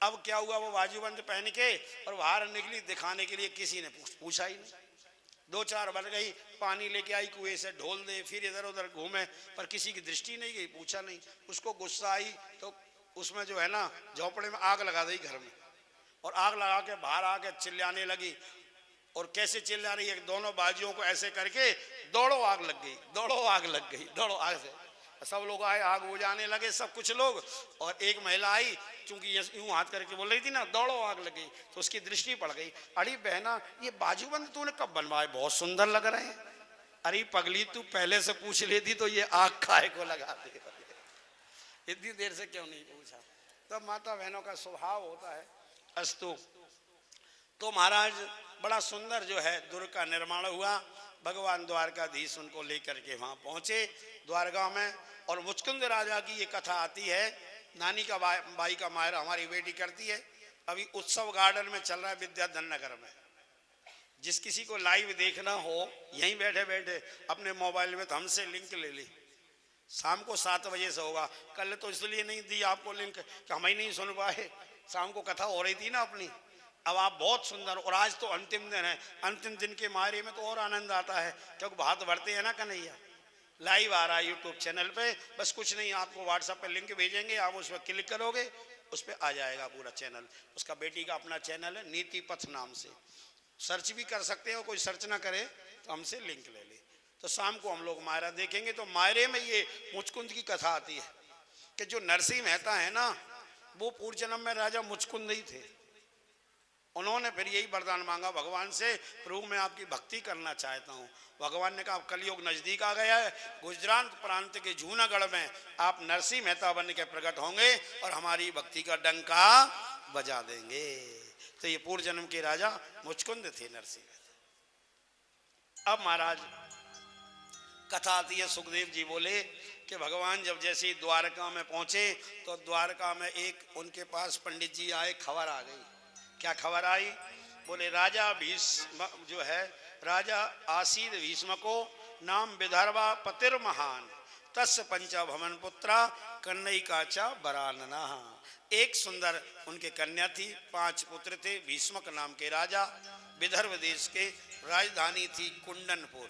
अब क्या हुआ, वो बाजूबंद पहन के और बाहर निकली, दिखाने के लिए किसी ने पूछा ही नहीं। 2-4 बार गई, पानी लेके आई कुएं से, ढोल दे, फिर इधर उधर घूमे, पर किसी की दृष्टि नहीं गई, पूछा नहीं। उसको गुस्सा आई तो उसमें जो है ना झोपड़े में आग लगा दी घर में, और आग लगा के बाहर आके चिल्लाने लगी। और कैसे चिल्ला रही है, दोनों बाजुओं को ऐसे करके दौड़ो आग लग गई, दौड़ो आग लग गई, दौड़ो आग से। सब लोग आए, आग बुझाने लगे सब कुछ लोग, और एक महिला आई, चूंकि यूं हाथ करके बोल रही थी ना दौड़ो आग लग गई, तो उसकी दृष्टि पड़ गई। अरे बहना, ये बाजूबंद तूने कब बनवाए, बहुत सुंदर लग रहे हैं। अरे पगली, तू पहले से पूछ लेती तो ये आग काहे को लगा दे, इतनी देर से क्यों नहीं पूछा। तब माता बहनों का स्वभाव होता है। अस्तु, तो महाराज बड़ा सुंदर जो है दुर्ग का निर्माण हुआ। भगवान द्वारकाधीश उनको लेकर के वहां पहुंचे द्वारका में। और मुचकुंद राजा की ये कथा आती है, नानी का बाई का मायरा हमारी बेटी करती है। अभी उत्सव गार्डन में चल रहा है विद्याधर नगर में। जिस किसी को लाइव देखना हो, यहीं बैठे बैठे अपने मोबाइल में तो हमसे लिंक ले ली, शाम को 7 बजे से होगा। कल तो इसलिए नहीं दी आपको लिंक कि हम ही नहीं सुन पाए, शाम को कथा हो रही थी ना अपनी। अब आप बहुत सुंदर, और आज तो अंतिम दिन है, अंतिम दिन के मायरे में तो और आनंद आता है, क्योंकि भात भरते हैं ना कन्हैया। लाइव आ रहा है यूट्यूब चैनल पे, बस कुछ नहीं, आपको व्हाट्सएप पे लिंक भेजेंगे, आप उस पर क्लिक करोगे, उस पर आ जाएगा पूरा चैनल। उसका बेटी का अपना चैनल है, नीति पथ नाम से, सर्च भी कर सकते हो, कोई सर्च ना करे तो हमसे लिंक ले ले। तो शाम को हम लोग मायरा देखेंगे। तो मायरे में ये मुचकुंद की कथा आती है कि जो नरसिंह मेहता है ना, वो पूर्व जन्म में राजा मुचकुंद ही थे। उन्होंने फिर यही वरदान मांगा भगवान से, प्रभु मैं आपकी भक्ति करना चाहता हूँ। भगवान ने कहा कलयुग नजदीक आ गया है, गुजरात प्रांत के जूनागढ़ में आप नरसिंह मेहता बन के प्रकट होंगे और हमारी भक्ति का डंका बजा देंगे। तो ये पूर्व जन्म के राजा मुचकुंद थे नरसिंह मेहता। अब महाराज कथा आती है, सुखदेव जी बोले कि भगवान जब जैसे ही द्वारका में पहुंचे तो द्वारका में एक उनके पास पंडित जी आए, खबर आ गई। क्या खबर आई? बोले राजा भीष्म जो है, राजा आसीद भीष्म को नाम विदर्भा पतिर महान तस्य पंचा भवन पुत्रा कन्नई काचा बरानना। एक सुंदर उनके कन्या थी, 5 पुत्र थे। भीष्मक नाम के राजा, विदर्भ देश के राजधानी थी कुंडनपुर।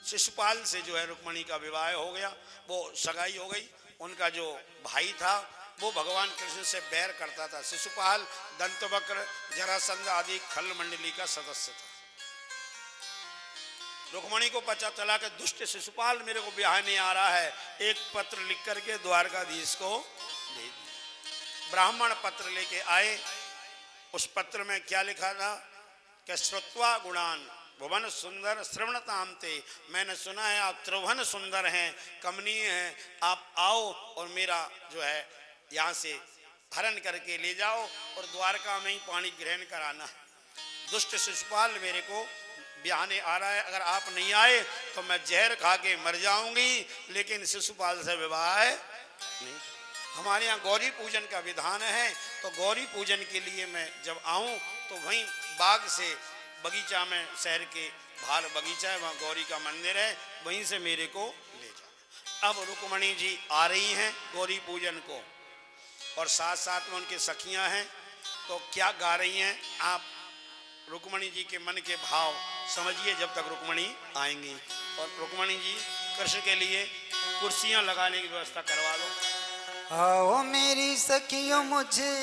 शिशुपाल से जो है रुक्मणी का विवाह हो गया, वो सगाई हो गई। उनका जो भाई था वो भगवान कृष्ण से बैर करता था। शिशुपाल दंतवक्र जरासंध आदि खल मंडली का सदस्य था। रुक्मणी को पता चला कि दुष्ट शिशुपाल मेरे को ब्याहने आ रहा है, एक पत्र लिख करके द्वारकाधीश को भेज दिया। ब्राह्मण पत्र लेके आए। उस पत्र में क्या लिखा था कि श्रुत्वा गुणान भुवन सुंदर श्रवणताम ते, मैंने सुना है आप त्रिभुवन सुंदर हैं, कमनीय हैं, आप आओ और मेरा जो है यहाँ से हरण करके ले जाओ और द्वारका में ही पानी ग्रहण कराना। दुष्ट शिशुपाल मेरे को ब्याहने आ रहा है, अगर आप नहीं आए तो मैं जहर खा के मर जाऊंगी, लेकिन शिशुपाल से विवाह नहीं। हमारे यहाँ गौरी पूजन का विधान है, तो गौरी पूजन के लिए मैं जब आऊँ तो वहीं बाग से बगीचा में, शहर के बाहर बगीचा है, वहाँ गौरी का मंदिर है, वहीं से मेरे को ले जाओ। अब रुक्मणी जी आ रही हैं गौरी पूजन को, और साथ साथ में उनकी सखियां हैं। तो क्या गा रही हैं, आप रुक्मणी जी के मन के भाव समझिए जब तक रुक्मणी आएंगी। और रुक्मणी जी कृष्ण के लिए कुर्सियां लगाने की व्यवस्था करवा दो। आओ मेरी सखियों मुझे,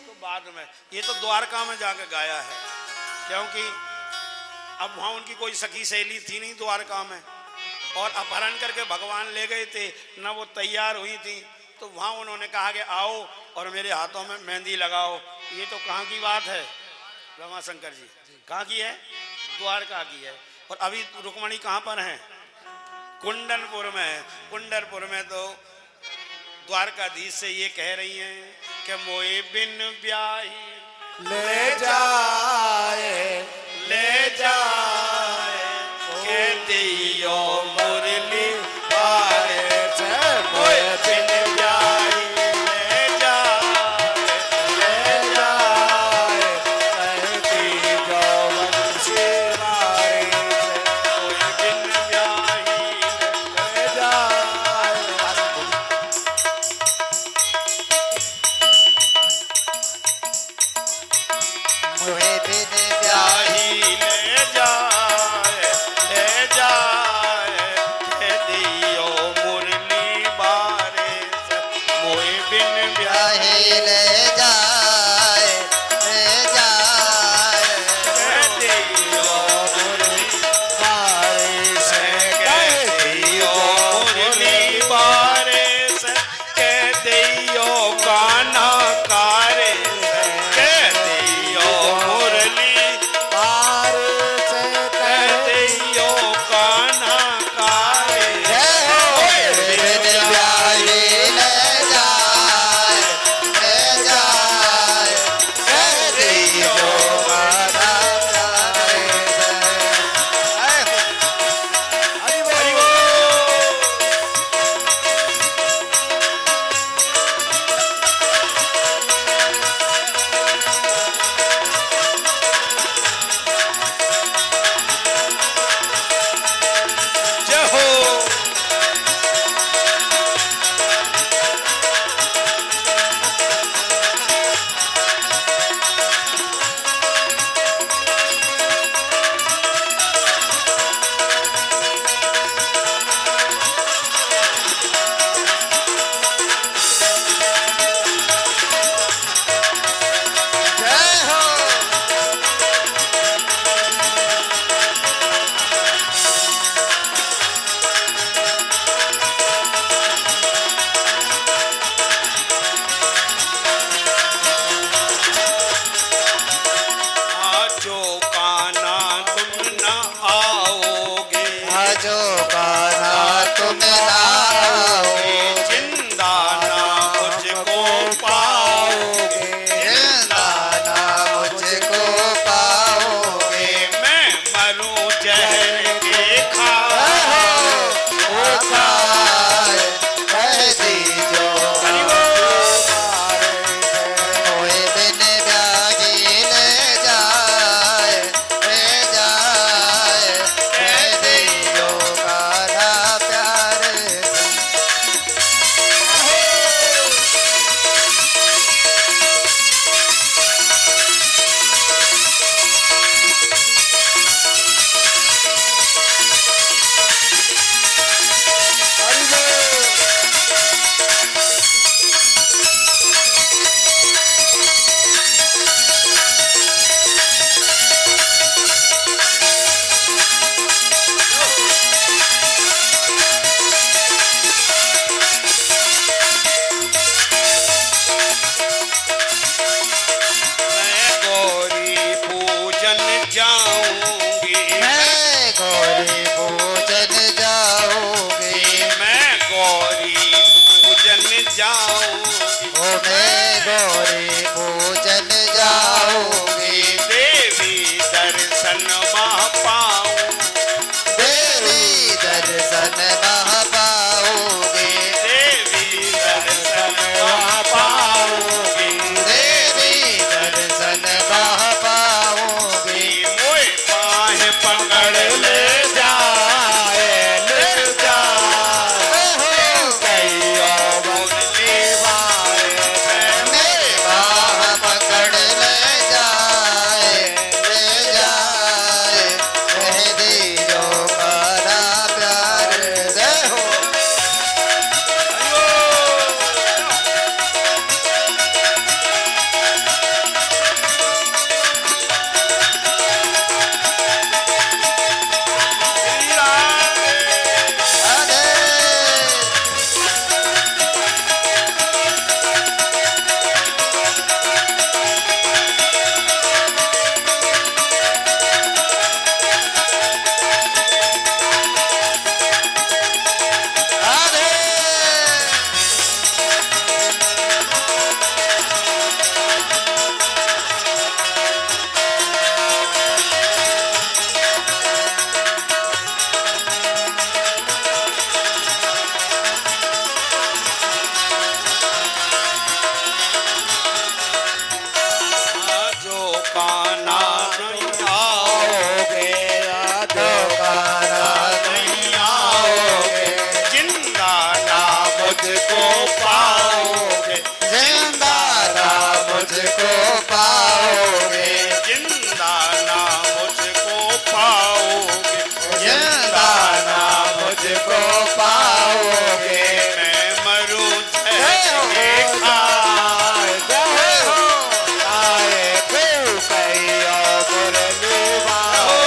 तो बाद में, ये तो द्वारका में जाकर गाया है, क्योंकि अब वहाँ उनकी कोई सखी सहेली थी नहीं द्वारका में, और अपहरण करके भगवान ले गए थे, न वो तैयार हुई थी। तो वहाँ उन्होंने कहा कि आओ और मेरे हाथों में मेहंदी लगाओ। ये तो कहाँ की बात है रमाशंकर जी, कहाँ की है? द्वारका की है। और अभी रुक्मणी कहाँ पर है? कुंडनपुर में है। कुंडनपुर में तो द्वारकाधीश से ये कह रही हैं कि मोए बिन ब्याही ले जाए कहते यो मुरली पारे से मोए बिन ब्याही ले जाए कहती जो वंशी मारे से मोए बिन ब्याही ले जाए। दर्शन मह पाऊं, देवी दर्शन मह पाओगे, देवी दर्शन मह पाऊंगी, देवी दर्शन मह पाओगे। मोए बाहें पकड़ ले जाए ले जाए कहियो मुरली वारे मेरे बाह पकड़ ले जाए, कह दीजो बड़ा प्यार जय हो। राधे राधे जो काना नहीं आओगे राधो काना नहीं आओगे, जिंदा ना मुझको पाओगे, जिंदा ना मुझको पाओगे, जिंदा ना मुझको पाओगे, जिंदा ना मुझको पाओगे। मैं मरूं जय हो। जय खाए, जय हो आए कहियो मुरली वारे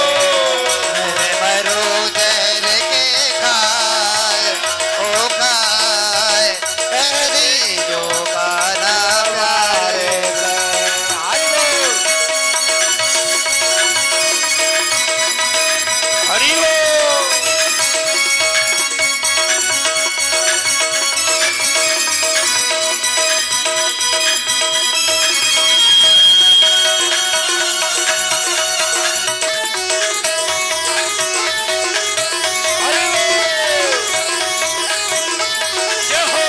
मैं मरूं जहर के खाए, ओ खाए, कह दीजो काना प्यारे। हरि बोल। जय हो।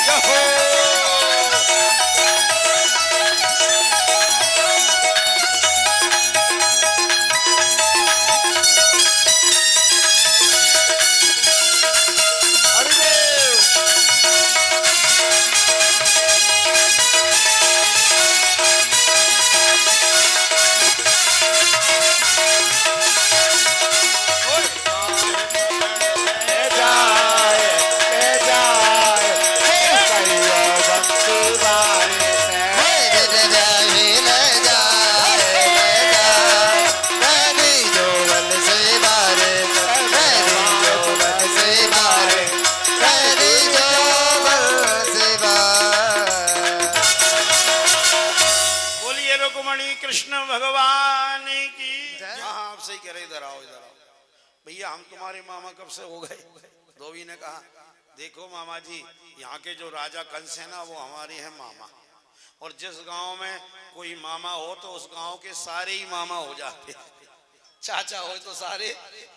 जय हो। ले जाए कहियो भक्ति वारे ले जाए, ले जाए, कह दीजो बल से बारे, कह दीजो बल से बारे, कह दीजो बल से बारे। बोलिए रुक्मणी कृष्ण भगवान की जय। हाँ आप सही कह रहे, इधर आओ इधर आओ। भैया हम तुम्हारे मामा कब से हो गए? धोबी ने कहा देखो मामा जी, यहाँ के जो राजा कंस है ना वो हमारे हैं मामा, और जिस गांव में कोई मामा हो तो उस गांव के सारे ही मामा हो जाते हैं। चाचा हो तो सारे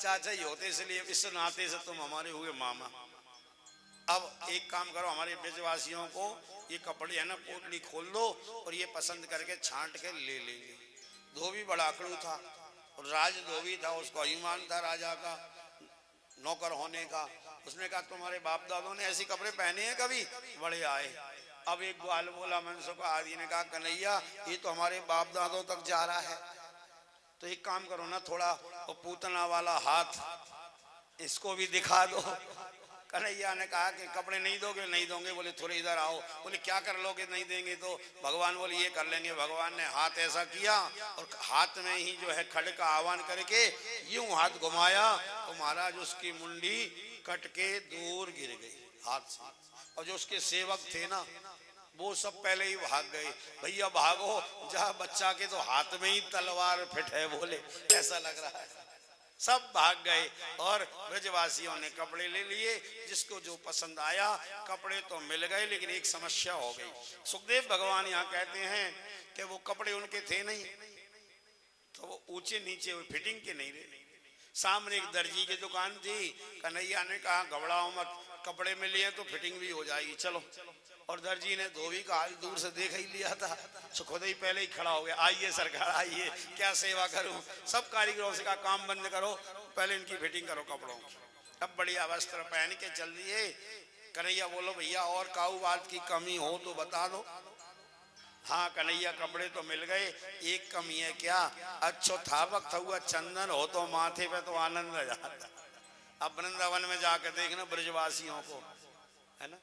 चाचा ही होते, इसलिए इस नाते से तुम हमारे हुए मामा। अब एक काम करो, हमारे ब्रजवासियों को ये कपड़े है ना पोटली खोल दो और ये पसंद करके छांट के ले लेंगे। धोबी बड़ा अकड़ू था और राज धोबी था, उसको अभिमान था राजा का नौकर होने का। उसने कहा तुम्हारे बाप दादों ने ऐसे कपड़े पहने हैं कभी? बड़े आए। अब एक ग्वाल बोला मनसो का आदि ने कहा कन्हैया ये तो हमारे बाप दादों तक जा रहा है, तो एक काम करो ना, थोड़ा वो पूतना वाला हाथ इसको भी दिखा दो। कन्हैया ने कहा कि कपड़े नहीं दोगे? नहीं दोगे। बोले थोड़े इधर आओ। बोले क्या कर लोगे नहीं देंगे तो? भगवान बोले ये कर लेंगे। भगवान ने हाथ ऐसा किया और हाथ में ही जो है खड्ग का आह्वान करके यूं हाथ घुमाया तो महाराज उसकी मुंडी कट के दूर गिर गई हाथ से। और जो उसके सेवक थे ना वो सब पहले ही भाग गए। भैया भागो, जहाँ बच्चा के तो हाथ में ही तलवार फिट है, बोले ऐसा लग रहा है। सब भाग गए और ब्रजवासियों ने कपड़े ले लिए, जिसको जो पसंद आया। कपड़े तो मिल गए लेकिन एक समस्या हो गई। सुखदेव भगवान यहाँ कहते हैं कि वो कपड़े उनके थे नहीं, तो वो ऊंचे नीचे हुए फिटिंग के नहीं रहे। सामने एक दर्जी की दुकान थी। कन्हैया ने कहा घबराओ मत, कपड़े में लिए तो फिटिंग भी हो जाएगी, चलो। और दर्जी ने धोबी का हाल दूर से देख ही लिया था, तो खुद ही पहले ही खड़ा हो गया, आइए सरकार आइए, क्या सेवा करूं। सब कारीगरों से कहा काम बंद करो, पहले इनकी फिटिंग करो कपड़ों की। अब बढ़िया वस्त्र पहन के चल दिए। कन्हैया बोलो भैया और काऊ बात की कमी हो तो बता दो। हाँ कन्हैया कपड़े तो मिल गए, एक कमी है। क्या? अच्छो थापक हुआ चंदन हो तो माथे पे तो आनंद आ जाता। अब वृंदावन में जाकर देखना ब्रजवासियों को, है ना।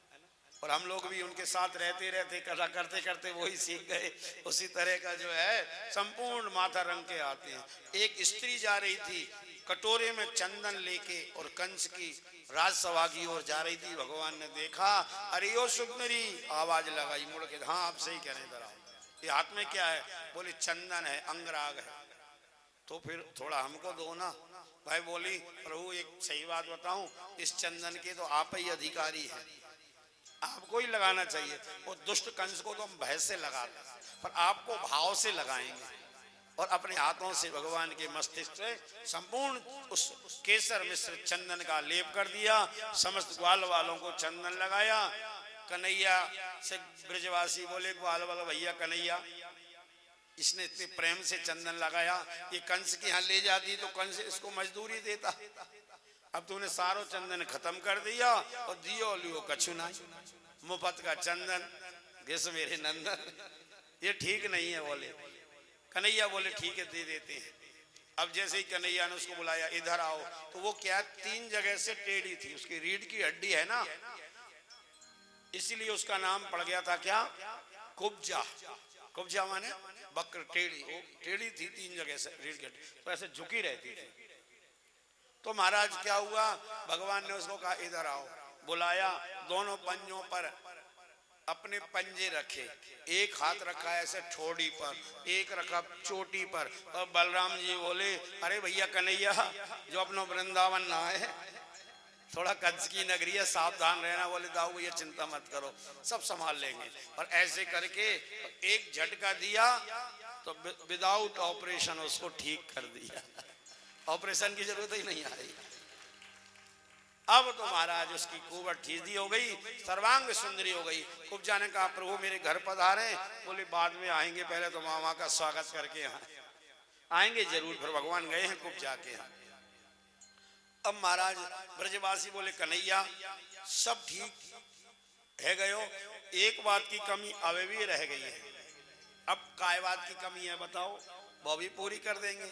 और हम लोग भी उनके साथ रहते रहते कथा करते करते वही सीख गए। उसी तरह का जो है संपूर्ण माथा रंग के आते हैं। एक स्त्री जा रही थी कटोरे में चंदन लेके और कंस की राजसभा की ओर जा रही थी। भगवान ने देखा, अरे ओ सुंदरी, आवाज लगाई मुड़ के, हाँ आप सही कह रहे हैं, इधर आओ। ये हाथ में क्या है? बोले चंदन है, अंगराग है। तो फिर थोड़ा हमको दो ना। भाई बोली प्रभु एक सही बात बताऊं, इस चंदन के तो आप ही अधिकारी हैं, आपको ही लगाना चाहिए। वो दुष्ट कंस को तो हम भय से लगाते हैं, पर आपको भाव से लगाएंगे। और अपने हाथों से भगवान के मस्तिष्क से संपूर्ण उस केसर मिश्र चंदन का लेप कर दिया। समस्त ग्वाल वालों को चंदन लगाया। कन्हैया से ब्रजवासी बोले ग्वाल वाला, भैया कन्हैया इसने इतने प्रेम से चंदन लगाया, ये कंस के यहाँ ले जाती तो कंस इसको मजदूरी देता। अब तूने सारो चंदन खत्म कर दिया और दियो लियो कछु नहीं, मुफ्त का चंदन घिस मेरे नंदन, ये ठीक नहीं है। बोले कन्हैया बोले ठीक है दे देते हैं। अब जैसे ही कन्हैया ने उसको बुलाया, इधर आओ, तो वो क्या 3 जगह से टेढ़ी थी, उसकी रीढ़ की हड्डी है ना, इसीलिए उसका नाम पड़ गया था क्या? कुब्जा। कुब्जा माने बकर, टेढ़ी। वो टेढ़ी थी 3 जगह से रीढ़ की हड्डी, तो ऐसे झुकी रहती थी। तो महाराज क्या हुआ, भगवान ने उसको कहा इधर आओ। बुलाया, दोनों पंजों पर अपने पंजे रखे, एक हाथ रखा ऐसे ठोड़ी पर, एक रखा चोटी पर। और बलराम जी बोले अरे भैया कन्हैया, जो अपना वृंदावन ना है, थोड़ा कंस की नगरी है, सावधान रहना। बोले दाऊ भैया चिंता मत करो, सब संभाल लेंगे। और ऐसे करके एक झटका दिया तो विदाउट ऑपरेशन उसको ठीक कर दिया, ऑपरेशन की जरूरत ही नहीं आई। अब तो महाराज उसकी कुंवर ठीदी हो गई, सर्वांग सुंदरी हो गई। कुब्जा ने कहा प्रभु मेरे घर पधारे। बोले बाद में आएंगे, पहले तो मामा का स्वागत करके आएंगे जरूर। फिर भगवान गए हैं कुब्जा के यहाँ। अब महाराज ब्रजवासी बोले कन्हैया सब ठीक है गयो, एक बात की कमी अभी भी रह गई है। अब काय बात की कमी है बताओ? वो भी पूरी कर देंगे।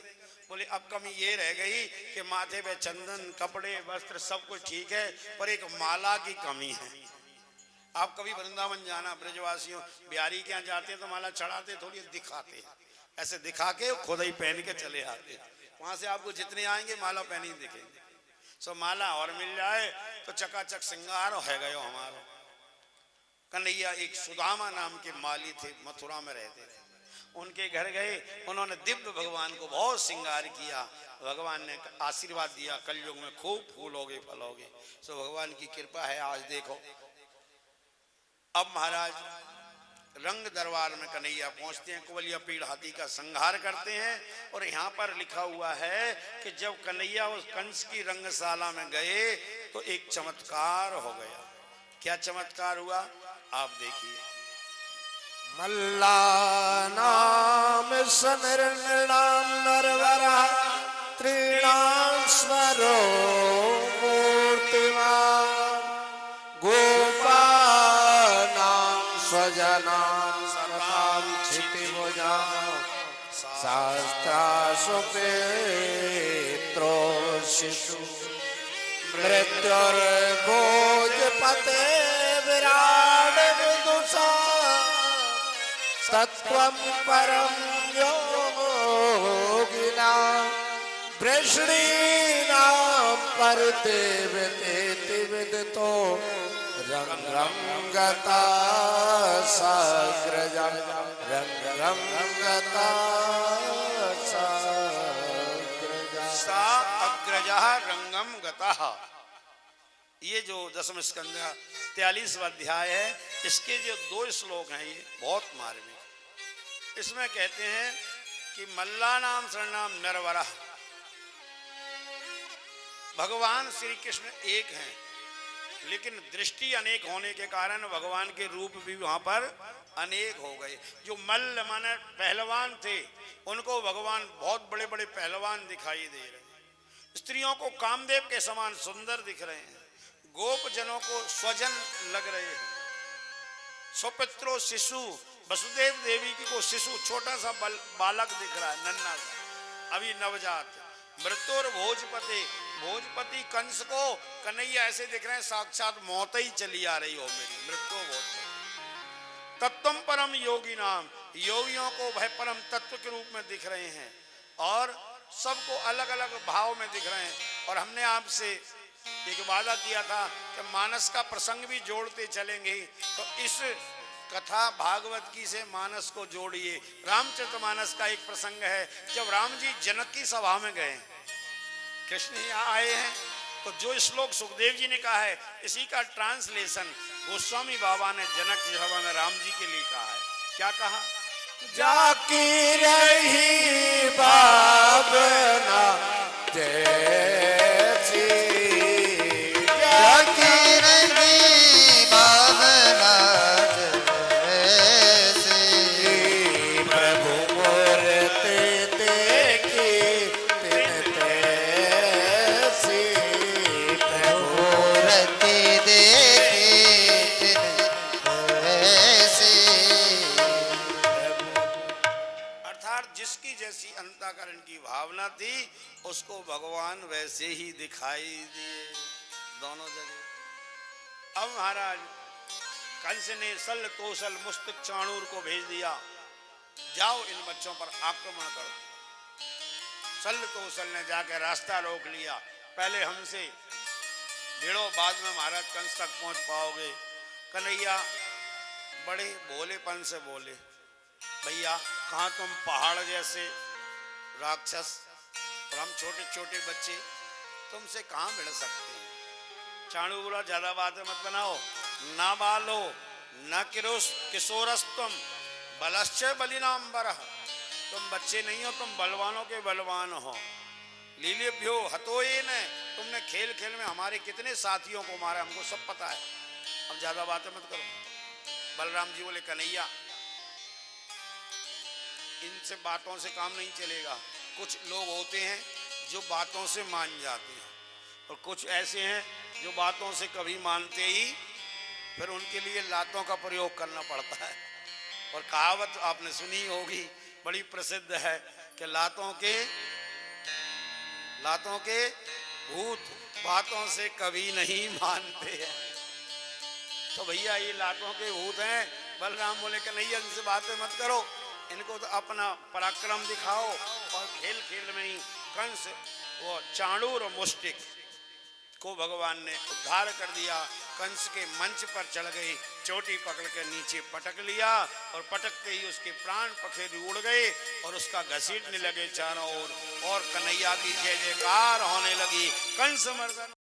बोले अब कमी ये रह गई कि माथे पे चंदन, कपड़े, वस्त्र सब कुछ ठीक है, पर एक माला की कमी है। आप कभी वृंदावन जाना, ब्रजवासियों बिहारी के यहाँ जाते हैं तो माला चढ़ाते, थोड़ी दिखाते हैं, ऐसे दिखा के खुद ही पहन के चले आते। वहां से आपको जितने आएंगे माला पहनी दिखेंगे। सो माला और मिल जाए तो चकाचक श्रृंगार है गयो हमारा। कन्हैया एक सुदामा नाम के माली थे, मथुरा में रहते थे, उनके घर गए, उन्होंने दिव्य भगवान को बहुत श्रृंगार किया। भगवान ने आशीर्वाद दिया कलयुग में खूब फूलोगे फलोगे। सो भगवान की कृपा है, आज देखो। अब महाराज रंग दरबार में कन्हैया पहुंचते हैं, कुवलिया पीड़ हाथी का संहार करते हैं। और यहाँ पर लिखा हुआ है कि जब कन्हैया उस कंस की रंगशाला में गए तो एक चमत्कार हो गया। क्या चमत्कार हुआ आप देखिए। मल्ला नाम समरणाम नरवरा त्रिणाम स्वरो मूर्तिमान गोपानाम स्वजनाम क्षितिभुजाम शास्त्रासु पेत्रो शिशु मृत्युर्भो त्वं परम योगिनां वृष्णीनां परदेवतेति विदितो रंगं गता साग्रजा रंगं गता साग्रजा। सा अग्रजः रंगम गतः। ये जो दसम स्कंद 43वां अध्याय है, इसके जो 2 श्लोक हैं ये बहुत मार्मिक। इसमें कहते हैं कि मल्लानाम शरणाम नरवरः, भगवान श्री कृष्ण एक हैं, लेकिन दृष्टि अनेक होने के कारण भगवान के रूप भी वहां पर अनेक हो गए। जो मल्ल माने पहलवान थे, उनको भगवान बहुत बड़े बड़े पहलवान दिखाई दे रहे हैं। स्त्रियों को कामदेव के समान सुंदर दिख रहे हैं, गोप जनों को स्वजन लग रहे हैं। सुपुत्रो शिशु, वसुदेव देवी की को शिशु छोटा सा बालक दिख रहा है, नन्हा सा, अभी नवजात। मृत्युर भोजपति, भोजपति कंस को कन्हैया ऐसे दिख रहे हैं साक्षात मौत ही चली आ रही हो मेरी, मृत्यु भोजपति। तत्वम परम योगी नाम, योगियों को वह परम तत्व के रूप में दिख रहे हैं और सबको अलग अलग भाव में दिख रहे हैं। और हमने आपसे एक वादा किया था कि मानस का प्रसंग भी जोड़ते चलेंगे, तो इस कथा भागवत की से मानस को जोड़िए। रामचरितमानस का एक प्रसंग है, जब राम जी जनक की सभा में गए, कृष्ण यहाँ आए हैं, तो जो श्लोक सुखदेव जी ने कहा है, इसी का ट्रांसलेशन गोस्वामी बाबा ने जनक की सभा में राम जी के लिए कहा है। क्या कहा? जाकी रही भावना जैसी, जाकी रही भावना जैसी, प्रभु मूर्ति देखी तिन तैसी, प्रभु मूर्ति देखी तिन तैसी। अर्थात जिसकी जैसी अंतःकरण की भावना थी, उसको भगवान वैसे ही दिखाई दिए दोनों जगह। अब महाराज कंस ने सल तोसल मुस्तक चाणूर को भेज दिया, जाओ इन बच्चों पर आक्रमण करो। सल तोसल ने जाकर रास्ता रोक लिया, पहले हमसे भिड़ो, बाद में महाराज कंस तक पहुंच पाओगे। कन्हैया बड़े भोलेपन से बोले, भैया कहाँ तुम पहाड़ जैसे राक्षस और हम छोटे छोटे बच्चे, तुमसे कहाँ भिड़ सकते हैं। चाणू बोला, ज्यादा बातें मत बनाओ, ना बालो न किशोरस्तुम बलश्च बलिनाम्बरः, तुम बच्चे नहीं हो, तुम बलवानों के बलवान हो। लीलेभ्यो हतोयेन, तुमने खेल खेल में हमारे कितने साथियों को मारा, हमको सब पता है, अब ज्यादा बातें मत करो। बलराम जी बोले, कन्हैया इनसे बातों से काम नहीं चलेगा। कुछ लोग होते हैं जो बातों से मान जाते हैं, और कुछ ऐसे हैं जो बातों से कभी मानते ही फिर उनके लिए लातों का प्रयोग करना पड़ता है। और कहावत आपने सुनी होगी, बड़ी प्रसिद्ध है कि लातों के भूत बातों से कभी नहीं मानते हैं। तो भैया ये लातों के भूत हैं। बलराम बोले कि नहीं, इनसे बातें मत करो, इनको तो अपना पराक्रम दिखाओ। और खेल खेल में ही कंस वो चाणूर और मुष्टिक को भगवान ने उद्धार कर दिया। कंस के मंच पर चढ़ गई, चोटी पकड़ के नीचे पटक लिया, और पटकते ही उसके प्राण पखेरु उड़ गए और उसका घसीटने लगे चारों ओर, और कन्हैया की जय जयकार होने लगी। कंस मर्दन